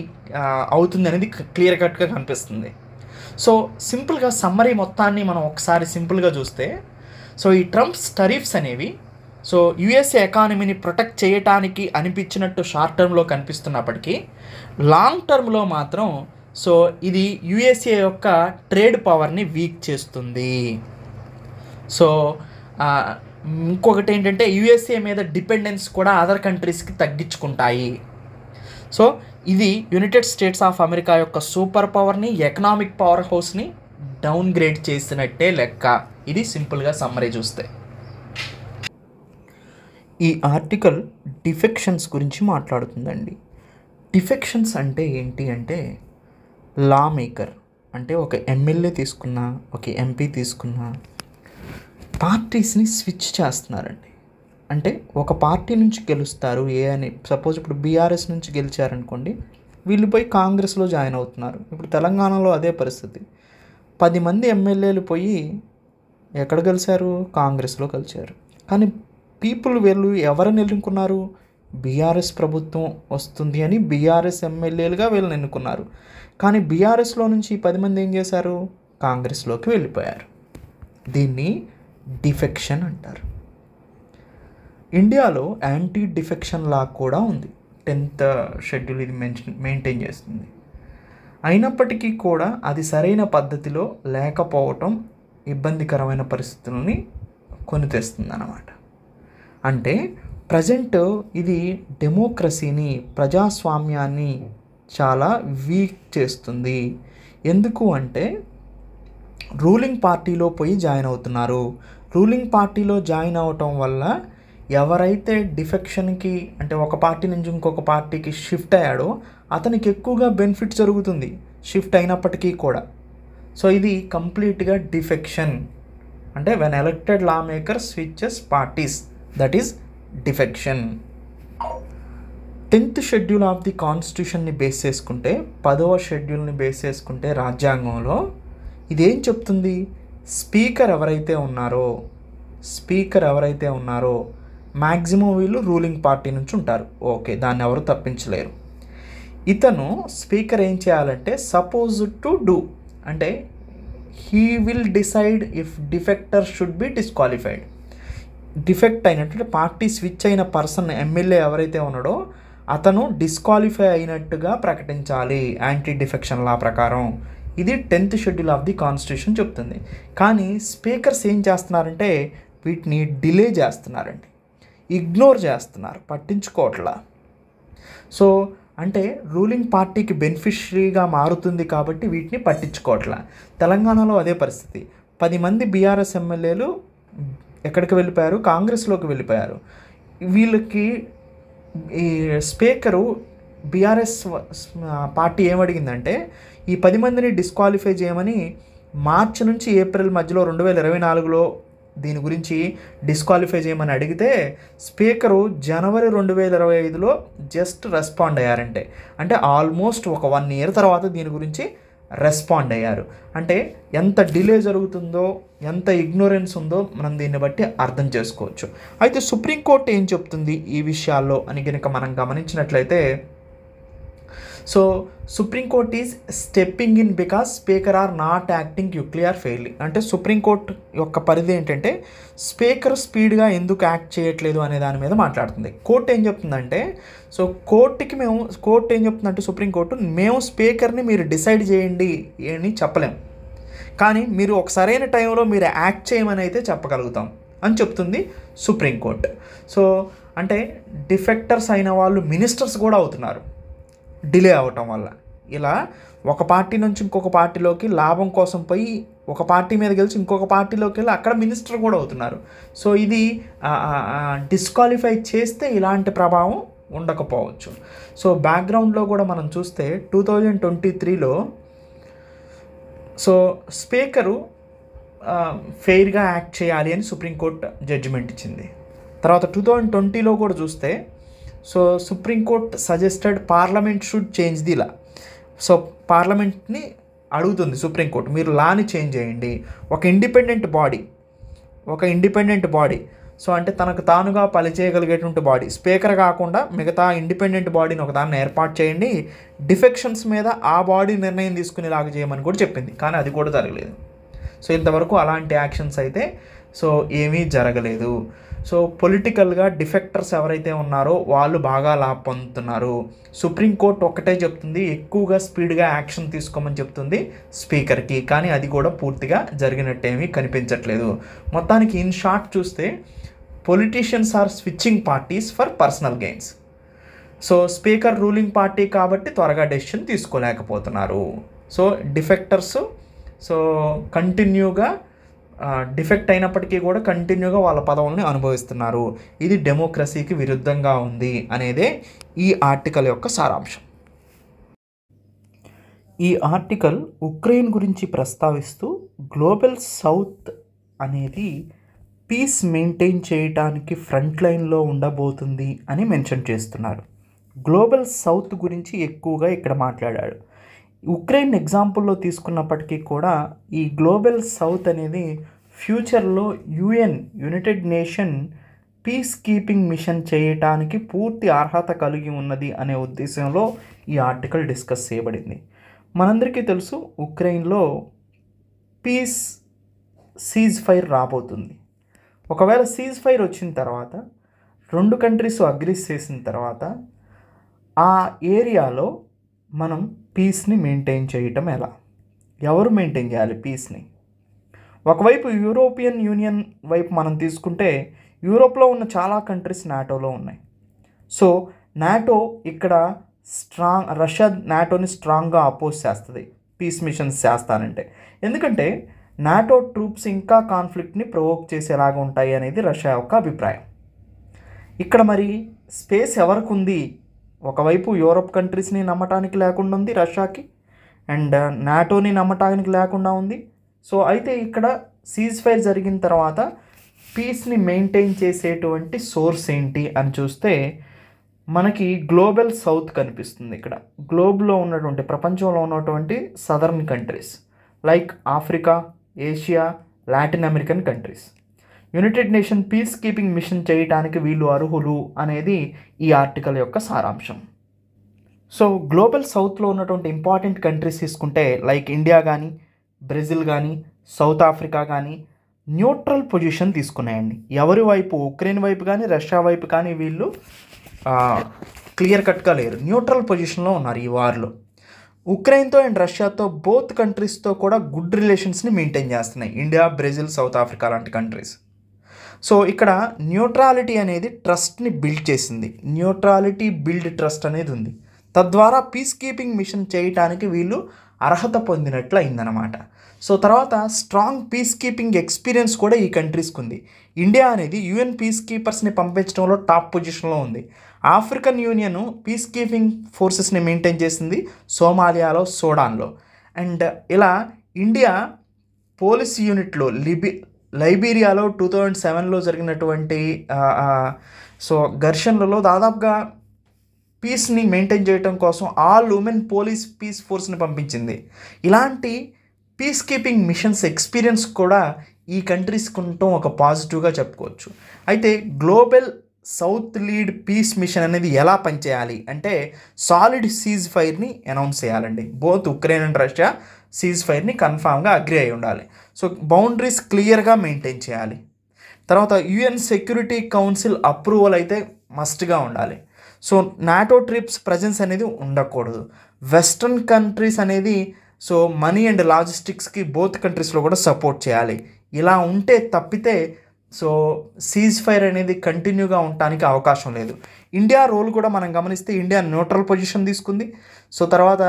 అవుతుంది అనేది క్లియర్ కట్గా కనిపిస్తుంది. సో సింపుల్గా సమ్మరీ మొత్తాన్ని మనం ఒకసారి సింపుల్గా చూస్తే, సో ఈ ట్రంప్స్ టరిఫ్స్ అనేవి సో యుఎస్ఏ ఎకానమీని ప్రొటెక్ట్ చేయటానికి అనిపించినట్టు షార్ట్ టర్మ్లో కనిపిస్తున్నప్పటికీ, లాంగ్ టర్మ్లో మాత్రం సో ఇది యుఎస్ఏ యొక్క ట్రేడ్ పవర్ని వీక్ చేస్తుంది. సో ఇంకొకటి ఏంటంటే యుఎస్ఏ మీద డిపెండెన్స్ కూడా అదర్ కంట్రీస్కి తగ్గించుకుంటాయి. సో ఇది యునైటెడ్ స్టేట్స్ ఆఫ్ అమెరికా యొక్క సూపర్ పవర్ని, ఎకనామిక్ పవర్ హౌస్ని డౌన్ గ్రేడ్ చేసినట్టే లెక్క. ఇది సింపుల్గా సమ్మరీ చూస్తే. ఈ ఆర్టికల్ డిఫెక్షన్స్ గురించి మాట్లాడుతుందండి. డిఫెక్షన్స్ అంటే ఏంటి అంటే, లా మేకర్ అంటే ఒక ఎమ్మెల్యే తీసుకున్నా, ఒక ఎంపీ తీసుకున్నా, పార్టీస్ని స్విచ్ చేస్తున్నారండి. అంటే ఒక పార్టీ నుంచి గెలుస్తారు అని, సపోజ్ ఇప్పుడు బీఆర్ఎస్ నుంచి గెలిచారనుకోండి, వీళ్ళు పోయి కాంగ్రెస్లో జాయిన్ అవుతున్నారు. ఇప్పుడు తెలంగాణలో అదే పరిస్థితి. 10 మంది ఎమ్మెల్యేలు పోయి ఎక్కడ కలిశారు? కాంగ్రెస్లో కలిశారు. కానీ వీళ్ళు ఎవరిని ఎన్నుకున్నారు? బీఆర్ఎస్ ప్రభుత్వం వస్తుంది అని బీఆర్ఎస్ ఎమ్మెల్యేలుగా వీళ్ళని ఎన్నుకున్నారు. కానీ బీఆర్ఎస్లో నుంచి 10 మంది ఏం చేశారు? కాంగ్రెస్లోకి వెళ్ళిపోయారు. దీన్ని డిఫెక్షన్ అంటారు. ఇండియాలో యాంటీ డిఫెక్షన్ లా కూడా ఉంది. 10th షెడ్యూల్ ఇది మెయింటైన్ చేస్తుంది. అయినప్పటికీ కూడా అది సరైన పద్ధతిలో లేకపోవటం ఇబ్బందికరమైన పరిస్థితులని కొని తెస్తుంది అన్నమాట. అంటే ప్రజెంట్ ఇది డెమోక్రసీని, ప్రజాస్వామ్యాన్ని చాలా వీక్ చేస్తుంది. ఎందుకు అంటే రూలింగ్ పార్టీలో పోయి జాయిన్ అవుతున్నారు. రూలింగ్ పార్టీలో జాయిన్ అవ్వటం వల్ల ఎవరైతే డిఫెక్షన్కి, అంటే ఒక పార్టీ నుంచి ఇంకొక పార్టీకి షిఫ్ట్ అయ్యాడో అతనికి ఎక్కువగా బెనిఫిట్ జరుగుతుంది షిఫ్ట్ అయినప్పటికీ కూడా. సో ఇది కంప్లీట్గా డిఫెక్షన్. అంటే when elected law maker switches parties, that is defection. 10th schedule of the కాన్స్టిట్యూషన్ని బేస్ చేసుకుంటే, 10వ షెడ్యూల్ని బేస్ చేసుకుంటే రాజ్యాంగంలో ఇదేం చెప్తుంది? స్పీకర్ ఎవరైతే ఉన్నారో మ్యాక్సిమం వీళ్ళు రూలింగ్ పార్టీ నుంచి ఉంటారు. ఓకే, దాన్ని ఎవరు తప్పించలేరు. ఇతను స్పీకర్ ఏం చేయాలంటే సపోజ్ టు డూ, అంటే he will decide if defector should be disqualified. Defect అయినట్టు పార్టీ స్విచ్ అయిన పర్సన్, ఎమ్మెల్యే ఎవరైతే ఉన్నాడో అతను డిస్క్వాలిఫై అయినట్టుగా ప్రకటించాలి యాంటీ డిఫెక్షన్ లా ప్రకారం. ఇది 10th schedule of the constitution చెప్తుంది. కానీ స్పీకర్స్ ఏం చేస్తున్నారంటే వీటిని డిలే చేస్తున్నారండి, ఇగ్నోర్ చేస్తున్నారు, పట్టించుకోవట్లా. సో అంటే రూలింగ్ పార్టీకి బెనిఫిషరీగా మారుతుంది కాబట్టి వీటిని పట్టించుకోవట్లా. తెలంగాణలో అదే పరిస్థితి. 10 మంది బీఆర్ఎస్ ఎమ్మెల్యేలు ఎక్కడికి వెళ్ళిపోయారు? కాంగ్రెస్లోకి వెళ్ళిపోయారు. వీళ్ళకి ఈ స్పీకరు బీఆర్ఎస్ పార్టీ ఏమడిగిందంటే ఈ 10 మందిని డిస్క్వాలిఫై చేయమని మార్చి నుంచి ఏప్రిల్ మధ్యలో 2024లో దీని గురించి డిస్క్వాలిఫై చేయమని అడిగితే స్పీకరు జనవరి 2025లో జస్ట్ రెస్పాండ్ అయ్యారంటే, అంటే ఆల్మోస్ట్ ఒక 1 year తర్వాత దీని గురించి రెస్పాండ్ అయ్యారు. అంటే ఎంత డిలే జరుగుతుందో, ఎంత ఇగ్నోరెన్స్ ఉందో మనం దీన్ని బట్టి అర్థం చేసుకోవచ్చు. అయితే సుప్రీంకోర్టు ఏం చెప్తుంది ఈ విషయాల్లో అని కనుక మనం గమనించినట్లయితే, so supreme court is stepping in because speaker are not acting quickly or fairly. అంటే సుప్రీంకోర్టు యొక్క పరిధి ఏంటంటే స్పీకర్ స్పీడ్గా ఎందుకు యాక్ట్ చేయట్లేదు అనే దాని మీద మాట్లాడుతుంది. కోర్టు ఏం చెప్తుందంటే, సో కోర్టు ఏం చెప్తుందంటే సుప్రీంకోర్టు, మేము స్పీకర్ని మీరు డిసైడ్ చేయండి అని చెప్పలేం, కానీ మీరు ఒక సరైన టైంలో మీరు యాక్ట్ చేయమని అయితే చెప్పగలుగుతాం అని చెప్తుంది సుప్రీంకోర్టు. సో అంటే డిఫెక్టర్స్ అయిన వాళ్ళు మినిస్టర్స్ కూడా అవుతున్నారు డిలే అవ్వటం వల్ల. ఇలా ఒక పార్టీ నుంచి ఇంకొక పార్టీలోకి లాభం కోసం పోయి ఒక పార్టీ మీద గెలిచి ఇంకొక పార్టీలోకి వెళ్ళి అక్కడ మినిస్టర్ కూడా అవుతున్నారు. సో ఇది డిస్క్వాలిఫై చేస్తే ఇలాంటి ప్రభావం ఉండకపోవచ్చు. సో బ్యాక్గ్రౌండ్లో కూడా మనం చూస్తే 2023లో సో స్పీకరు ఫెయిర్గా యాక్ట్ చేయాలి అని సుప్రీంకోర్టు జడ్జిమెంట్ ఇచ్చింది. తర్వాత 2020లో కూడా చూస్తే so supreme court suggested parliament should change the law. So పార్లమెంట్ని అడుగుతుంది సుప్రీంకోర్టు, మీరు లాని చేంజ్ చేయండి. ఒక ఇండిపెండెంట్ బాడీ సో అంటే తనకు తానుగా పనిచేయగలిగేటువంటి బాడీ, స్పీకర్ కాకుండా మిగతా ఇండిపెండెంట్ బాడీని ఒక దాన్ని ఏర్పాటు చేయండి, డిఫెక్షన్స్ మీద ఆ బాడీ నిర్ణయం తీసుకునేలాగా చేయమని కూడా చెప్పింది. కానీ అది కూడా జరగలేదు. సో ఇంతవరకు అలాంటి యాక్షన్స్ అయితే సో ఏమీ జరగలేదు. సో పొలిటికల్గా డిఫెక్టర్స్ ఎవరైతే ఉన్నారో వాళ్ళు బాగా లాభ పొందుతున్నారు. సుప్రీంకోర్టు ఒక్కటే చెప్తుంది, ఎక్కువగా స్పీడ్గా యాక్షన్ తీసుకోమని చెప్తుంది స్పీకర్కి, కానీ అది కూడా పూర్తిగా జరిగినట్టేమీ కనిపించట్లేదు. మొత్తానికి ఇన్ షార్ట్ చూస్తే politicians are switching parties for personal gains. So speaker ruling party కాబట్టి త్వరగా డెసిషన్ తీసుకోలేకపోతున్నారు. సో డిఫెక్టర్స్ సో కంటిన్యూగా డిఫెక్ట్ అయినప్పటికీ కూడా కంటిన్యూగా వాళ్ళ పదవుల్ని అనుభవిస్తున్నారు. ఇది డెమోక్రసీకి విరుద్ధంగా ఉంది అనేదే ఈ ఆర్టికల్ యొక్క సారాంశం. ఈ ఆర్టికల్ ఉక్రెయిన్ గురించి ప్రస్తావిస్తూ గ్లోబల్ సౌత్ అనేది పీస్ మెయింటైన్ చేయడానికి ఫ్రంట్ లైన్లో ఉండబోతుంది అని మెన్షన్ చేస్తున్నారు. గ్లోబల్ సౌత్ గురించి ఎక్కువగా ఇక్కడ మాట్లాడాడు. ఉక్రెయిన్ ఎగ్జాంపుల్లో తీసుకున్నప్పటికీ కూడా ఈ గ్లోబల్ సౌత్ అనేది ఫ్యూచర్లో united nation peace keeping mission చేయటానికి పూర్తి అర్హత కలిగి ఉన్నది అనే ఉద్దేశంలో ఈ ఆర్టికల్ డిస్కస్ చేయబడింది. మనందరికీ తెలుసు ఉక్రెయిన్లో పీస్ సీజ్ ఫైర్ రాబోతుంది. ఒకవేళ సీజ్ ఫైర్ వచ్చిన తర్వాత రెండు కంట్రీస్ అగ్రీస్ చేసిన తర్వాత ఆ ఏరియాలో మనం పీస్ని మెయింటైన్ చేయటం ఎలా, ఎవరు మెయింటైన్ చేయాలి పీస్ని? ఒకవైపు యూరోపియన్ యూనియన్ వైపు మనం తీసుకుంటే యూరోప్లో ఉన్న చాలా కంట్రీస్ నాటోలో ఉన్నాయి. సో నాటో ఇక్కడ రష్యా నాటోని స్ట్రాంగ్గా అపోజ్ చేస్తుంది పీస్ మిషన్స్ చేస్తానంటే. ఎందుకంటే నాటో ట్రూప్స్ ఇంకా కాన్ఫ్లిక్ట్ని ప్రొవోక్ చేసేలాగా ఉంటాయి అనేది రష్యా యొక్క అభిప్రాయం. ఇక్కడ మరి స్పేస్ ఎవరికి ఉంది? ఒకవైపు యూరోప్ కంట్రీస్ని నమ్మటానికి లేకుండా ఉంది రష్యాకి, అండ్ నాటోని నమ్మటానికి లేకుండా ఉంది. సో అయితే ఇక్కడ సీజ్ ఫైర్ జరిగిన తర్వాత పీస్ని మెయింటైన్ చేసేటువంటి సోర్స్ ఏంటి అని చూస్తే మనకి గ్లోబల్ సౌత్ కనిపిస్తుంది. ఇక్కడ గ్లోబ్లో ఉన్నటువంటి ప్రపంచంలో ఉన్నటువంటి southern countries like Africa, Asia, Latin American countries united nation peace keeping mission చేయడానికి వీళ్ళు అర్హులు అనేది ఈ ఆర్టికల్ యొక్క సారాంశం. సో గ్లోబల్ సౌత్లో ఉన్నటువంటి ఇంపార్టెంట్ కంట్రీస్ తీసుకుంటే లైక్ ఇండియా కానీ, బ్రెజిల్ కానీ, సౌత్ ఆఫ్రికా కానీ న్యూట్రల్ పొజిషన్ తీసుకున్నాయండి. ఎవరి వైపు, ఉక్రెయిన్ వైపు కానీ రష్యా వైపు కానీ వీళ్ళు క్లియర్ కట్గా లేరు, న్యూట్రల్ పొజిషన్లో ఉన్నారు ఈ వార్లో. ఉక్రెయిన్తో అండ్ రష్యాతో బోత్ కంట్రీస్తో కూడా గుడ్ రిలేషన్స్ని మెయింటైన్ చేస్తున్నాయి ఇండియా, బ్రెజిల్, సౌత్ ఆఫ్రికా లాంటి కంట్రీస్. సో ఇక్కడ న్యూట్రాలిటీ అనేది ట్రస్ట్ని బిల్డ్ చేసింది. న్యూట్రాలిటీ బిల్డ్ ట్రస్ట్ అనేది ఉంది. తద్వారా పీస్ కీపింగ్ మిషన్ చేయటానికి వీళ్ళు అర్హత పొందినట్లు అయిందనమాట. సో తర్వాత స్ట్రాంగ్ పీస్ కీపింగ్ ఎక్స్పీరియన్స్ కూడా ఈ కంట్రీస్కి ఉంది. ఇండియా అనేది యుఎన్ పీస్ కీపర్స్ని పంపించడంలో టాప్ పొజిషన్లో ఉంది. ఆఫ్రికన్ యూనియన్ పీస్ కీపింగ్ ఫోర్సెస్ని మెయింటైన్ చేసింది సోమాలియాలో, సూడాన్లో. అండ్ ఇలా ఇండియా పోలీస్ యూనిట్లో లైబీరియాలో 2007లో జరిగినటువంటి సో ఘర్షణలలో దాదాపుగా పీస్ని మెయింటైన్ చేయడం కోసం ఆల్ ఉమెన్ పోలీస్ పీస్ ఫోర్స్ని పంపించింది. ఇలాంటి పీస్ కీపింగ్ మిషన్స్ ఎక్స్పీరియన్స్ కూడా ఈ కంట్రీస్కి ఉండటం ఒక పాజిటివ్గా చెప్పుకోవచ్చు. అయితే global south lead peace mission అనేది ఎలా పనిచేయాలి అంటే సాలిడ్ సీజ్ ఫైర్ని అనౌన్స్ చేయాలండి. Both Ukraine and Russia cease ఫైర్ని కన్ఫామ్గా అగ్రి అయి ఉండాలి. సో బౌండరీస్ క్లియర్గా మెయింటైన్ చేయాలి. తర్వాత యుఎన్ సెక్యూరిటీ కౌన్సిల్ అప్రూవల్ అయితే మస్ట్గా ఉండాలి. సో నాటో ట్రిప్స్ ప్రజెన్స్ అనేది ఉండకూడదు. వెస్ట్రన్ కంట్రీస్ అనేది సో మనీ అండ్ లాజిస్టిక్స్కి బోత్ కంట్రీస్లో కూడా సపోర్ట్ చేయాలి. ఇలా ఉంటే తప్పితే సో సీజ్ ఫైర్ అనేది కంటిన్యూగా ఉండటానికి అవకాశం లేదు. ఇండియా రోల్ కూడా మనం గమనిస్తే ఇండియా న్యూట్రల్ పొజిషన్ తీసుకుంది. సో తర్వాత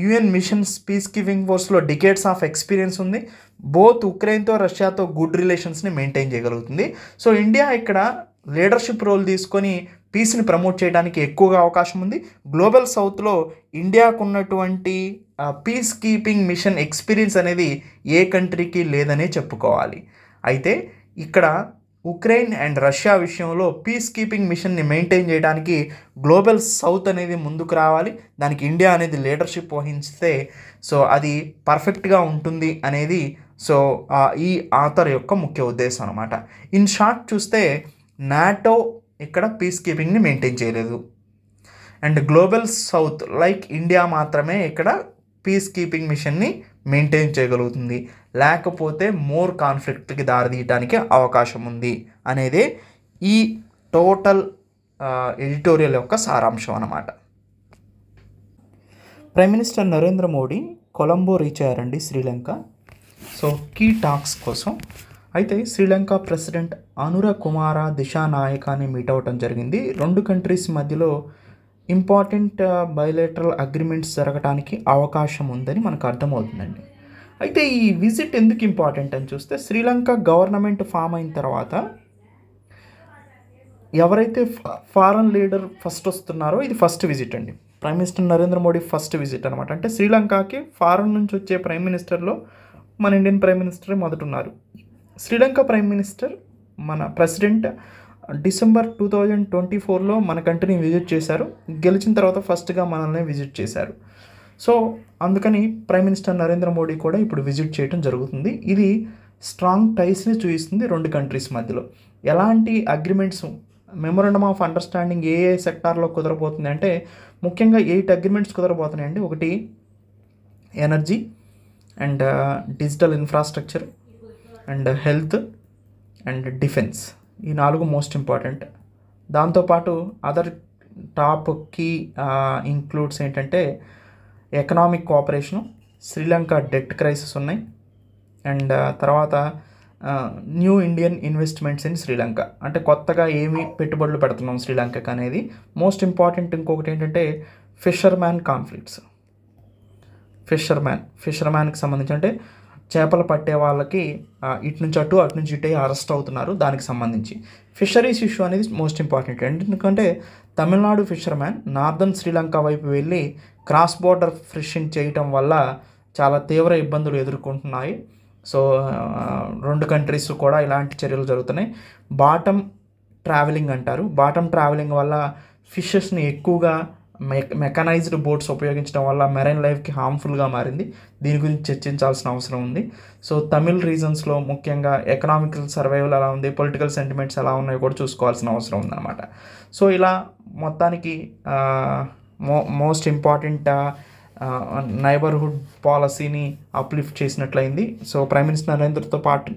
యుఎన్ మిషన్స్ పీస్ కీపింగ్ ఫోర్స్లో డికేట్స్ ఆఫ్ ఎక్స్పీరియన్స్ ఉంది. బోత్ ఉక్రెయిన్తో రష్యాతో గుడ్ రిలేషన్స్ని మెయింటైన్ చేయగలుగుతుంది. సో ఇండియా ఇక్కడ లీడర్షిప్ రోల్ తీసుకొని పీస్ని ప్రమోట్ చేయడానికి ఎక్కువగా అవకాశం ఉంది. గ్లోబల్ సౌత్లో ఇండియాకు ఉన్నటువంటి పీస్ కీపింగ్ మిషన్ ఎక్స్పీరియన్స్ అనేది ఏ కంట్రీకి లేదనే చెప్పుకోవాలి. అయితే ఇక్కడ ఉక్రెయిన్ అండ్ రష్యా విషయంలో పీస్ కీపింగ్ మిషన్ని మెయింటైన్ చేయడానికి గ్లోబల్ సౌత్ అనేది ముందుకు రావాలి. దానికి ఇండియా అనేది లీడర్షిప్ వహిస్తే సో అది పర్ఫెక్ట్గా ఉంటుంది అనేది సో ఈ ఆథర్ యొక్క ముఖ్య ఉద్దేశం అనమాట. ఇన్ షార్ట్ చూస్తే నాటో ఇక్కడ పీస్ కీపింగ్ని మెయింటైన్ చేయలేదు and global south like India మాత్రమే ఇక్కడ పీస్ కీపింగ్ మిషన్ని మెయింటైన్ చేయగలుగుతుంది. లేకపోతే మోర్ కాన్ఫ్లిక్ట్కి దారితీయడానికి అవకాశం ఉంది అనేదే ఈ టోటల్ ఎడిటోరియల్ యొక్క సారాంశం అన్నమాట. Prime minister Narendra Modi Colombo reach అయ్యారండి శ్రీలంక. సో కీ టాక్స్ కోసం. అయితే శ్రీలంక ప్రెసిడెంట్ అనుర కుమార దిశానాయకాని మీట్ అవ్వటం జరిగింది. రెండు కంట్రీస్ మధ్యలో ఇంపార్టెంట్ బైలేటరల్ అగ్రిమెంట్స్ జరగడానికి అవకాశం ఉందని మనకు అర్థమవుతుందండి. అయితే ఈ విజిట్ ఎందుకు ఇంపార్టెంట్ అని చూస్తే శ్రీలంక గవర్నమెంట్ ఫామ్ అయిన తర్వాత ఎవరైతే ఫారెన్ లీడర్ ఫస్ట్ వస్తున్నారో ఇది ఫస్ట్ విజిట్ అండి. Prime minister Narendra Modi first visit అనమాట. అంటే శ్రీలంకకి ఫారెన్ నుంచి వచ్చే ప్రైమ్ మినిస్టర్లో మన ఇండియన్ ప్రైమ్ మినిస్టర్ మొదట ఉన్నారు. శ్రీలంక ప్రైమ్ మినిస్టర్ మన ప్రెసిడెంట్ డిసెంబర్ 2024లో మన కంట్రీని విజిట్ చేశారు. గెలిచిన తర్వాత ఫస్ట్గా మనల్ని విజిట్ చేశారు. సో అందుకని ప్రైమ్ మినిస్టర్ నరేంద్ర మోడీ కూడా ఇప్పుడు విజిట్ చేయడం జరుగుతుంది. ఇది స్ట్రాంగ్ టైస్ని చూపిస్తుంది రెండు కంట్రీస్ మధ్యలో. ఎలాంటి అగ్రిమెంట్స్ మెమొరండమ్ ఆఫ్ అండర్స్టాండింగ్ ఏ సెక్టార్లో కుదరబోతుంది అంటే ముఖ్యంగా 8 అగ్రిమెంట్స్ కుదరబోతున్నాయండి. ఒకటి energy and digital infrastructure and health and defence, ఈ 4 మోస్ట్ ఇంపార్టెంట్. దాంతోపాటు అదర్ టాప్ కీ ఇంక్లూడ్స్ ఏంటంటే economic cooperation, Sri Lanka debt crisis ఉన్నాయి అండ్ తర్వాత new Indian investments in Sri Lanka, అంటే కొత్తగా ఏమి పెట్టుబడులు పెడుతున్నాం శ్రీలంకకి అనేది మోస్ట్ ఇంపార్టెంట్. ఇంకొకటి ఏంటంటే ఫిషర్మ్యాన్ కాన్ఫ్లిక్ట్స్. ఫిషర్మ్యాన్కి సంబంధించి అంటే చేపలు పట్టే వాళ్ళకి ఇటు నుంచి అటు అటు నుంచి ఇటు అరెస్ట్ అవుతున్నారు, దానికి సంబంధించి ఫిషరీస్ ఇష్యూ అనేది మోస్ట్ ఇంపార్టెంట్. ఎందుకంటే తమిళనాడు ఫిషర్మ్యాన్ నార్దర్న్ శ్రీలంక వైపు వెళ్ళి క్రాస్ బోర్డర్ ఫిషింగ్ చేయటం వల్ల చాలా తీవ్ర ఇబ్బందులు ఎదుర్కొంటున్నాయి. సో రెండు కంట్రీస్ కూడా ఇలాంటి చర్యలు జరుగుతున్నాయి. బాటమ్ ట్రావెలింగ్ అంటారు. బాటమ్ ట్రావెలింగ్ వల్ల ఫిషెస్ని ఎక్కువగా మెకనైజ్డ్ బోట్స్ ఉపయోగించడం వల్ల మెరైన్ లైఫ్కి హార్మ్ఫుల్గా మారింది. దీని గురించి చర్చించాల్సిన అవసరం ఉంది. సో తమిళ్ రీజన్స్లో ముఖ్యంగా ఎకనామికల్ సర్వైవల్ ఎలా ఉంది, పొలిటికల్ సెంటిమెంట్స్ ఎలా ఉన్నాయో కూడా చూసుకోవాల్సిన అవసరం ఉందన్నమాట. సో ఇలా మొత్తానికి మోస్ట్ ఇంపార్టెంట్ నైబర్హుడ్ పాలసీని అప్లిఫ్ట్ చేసినట్లయింది. సో ప్రైమ్ మినిస్టర్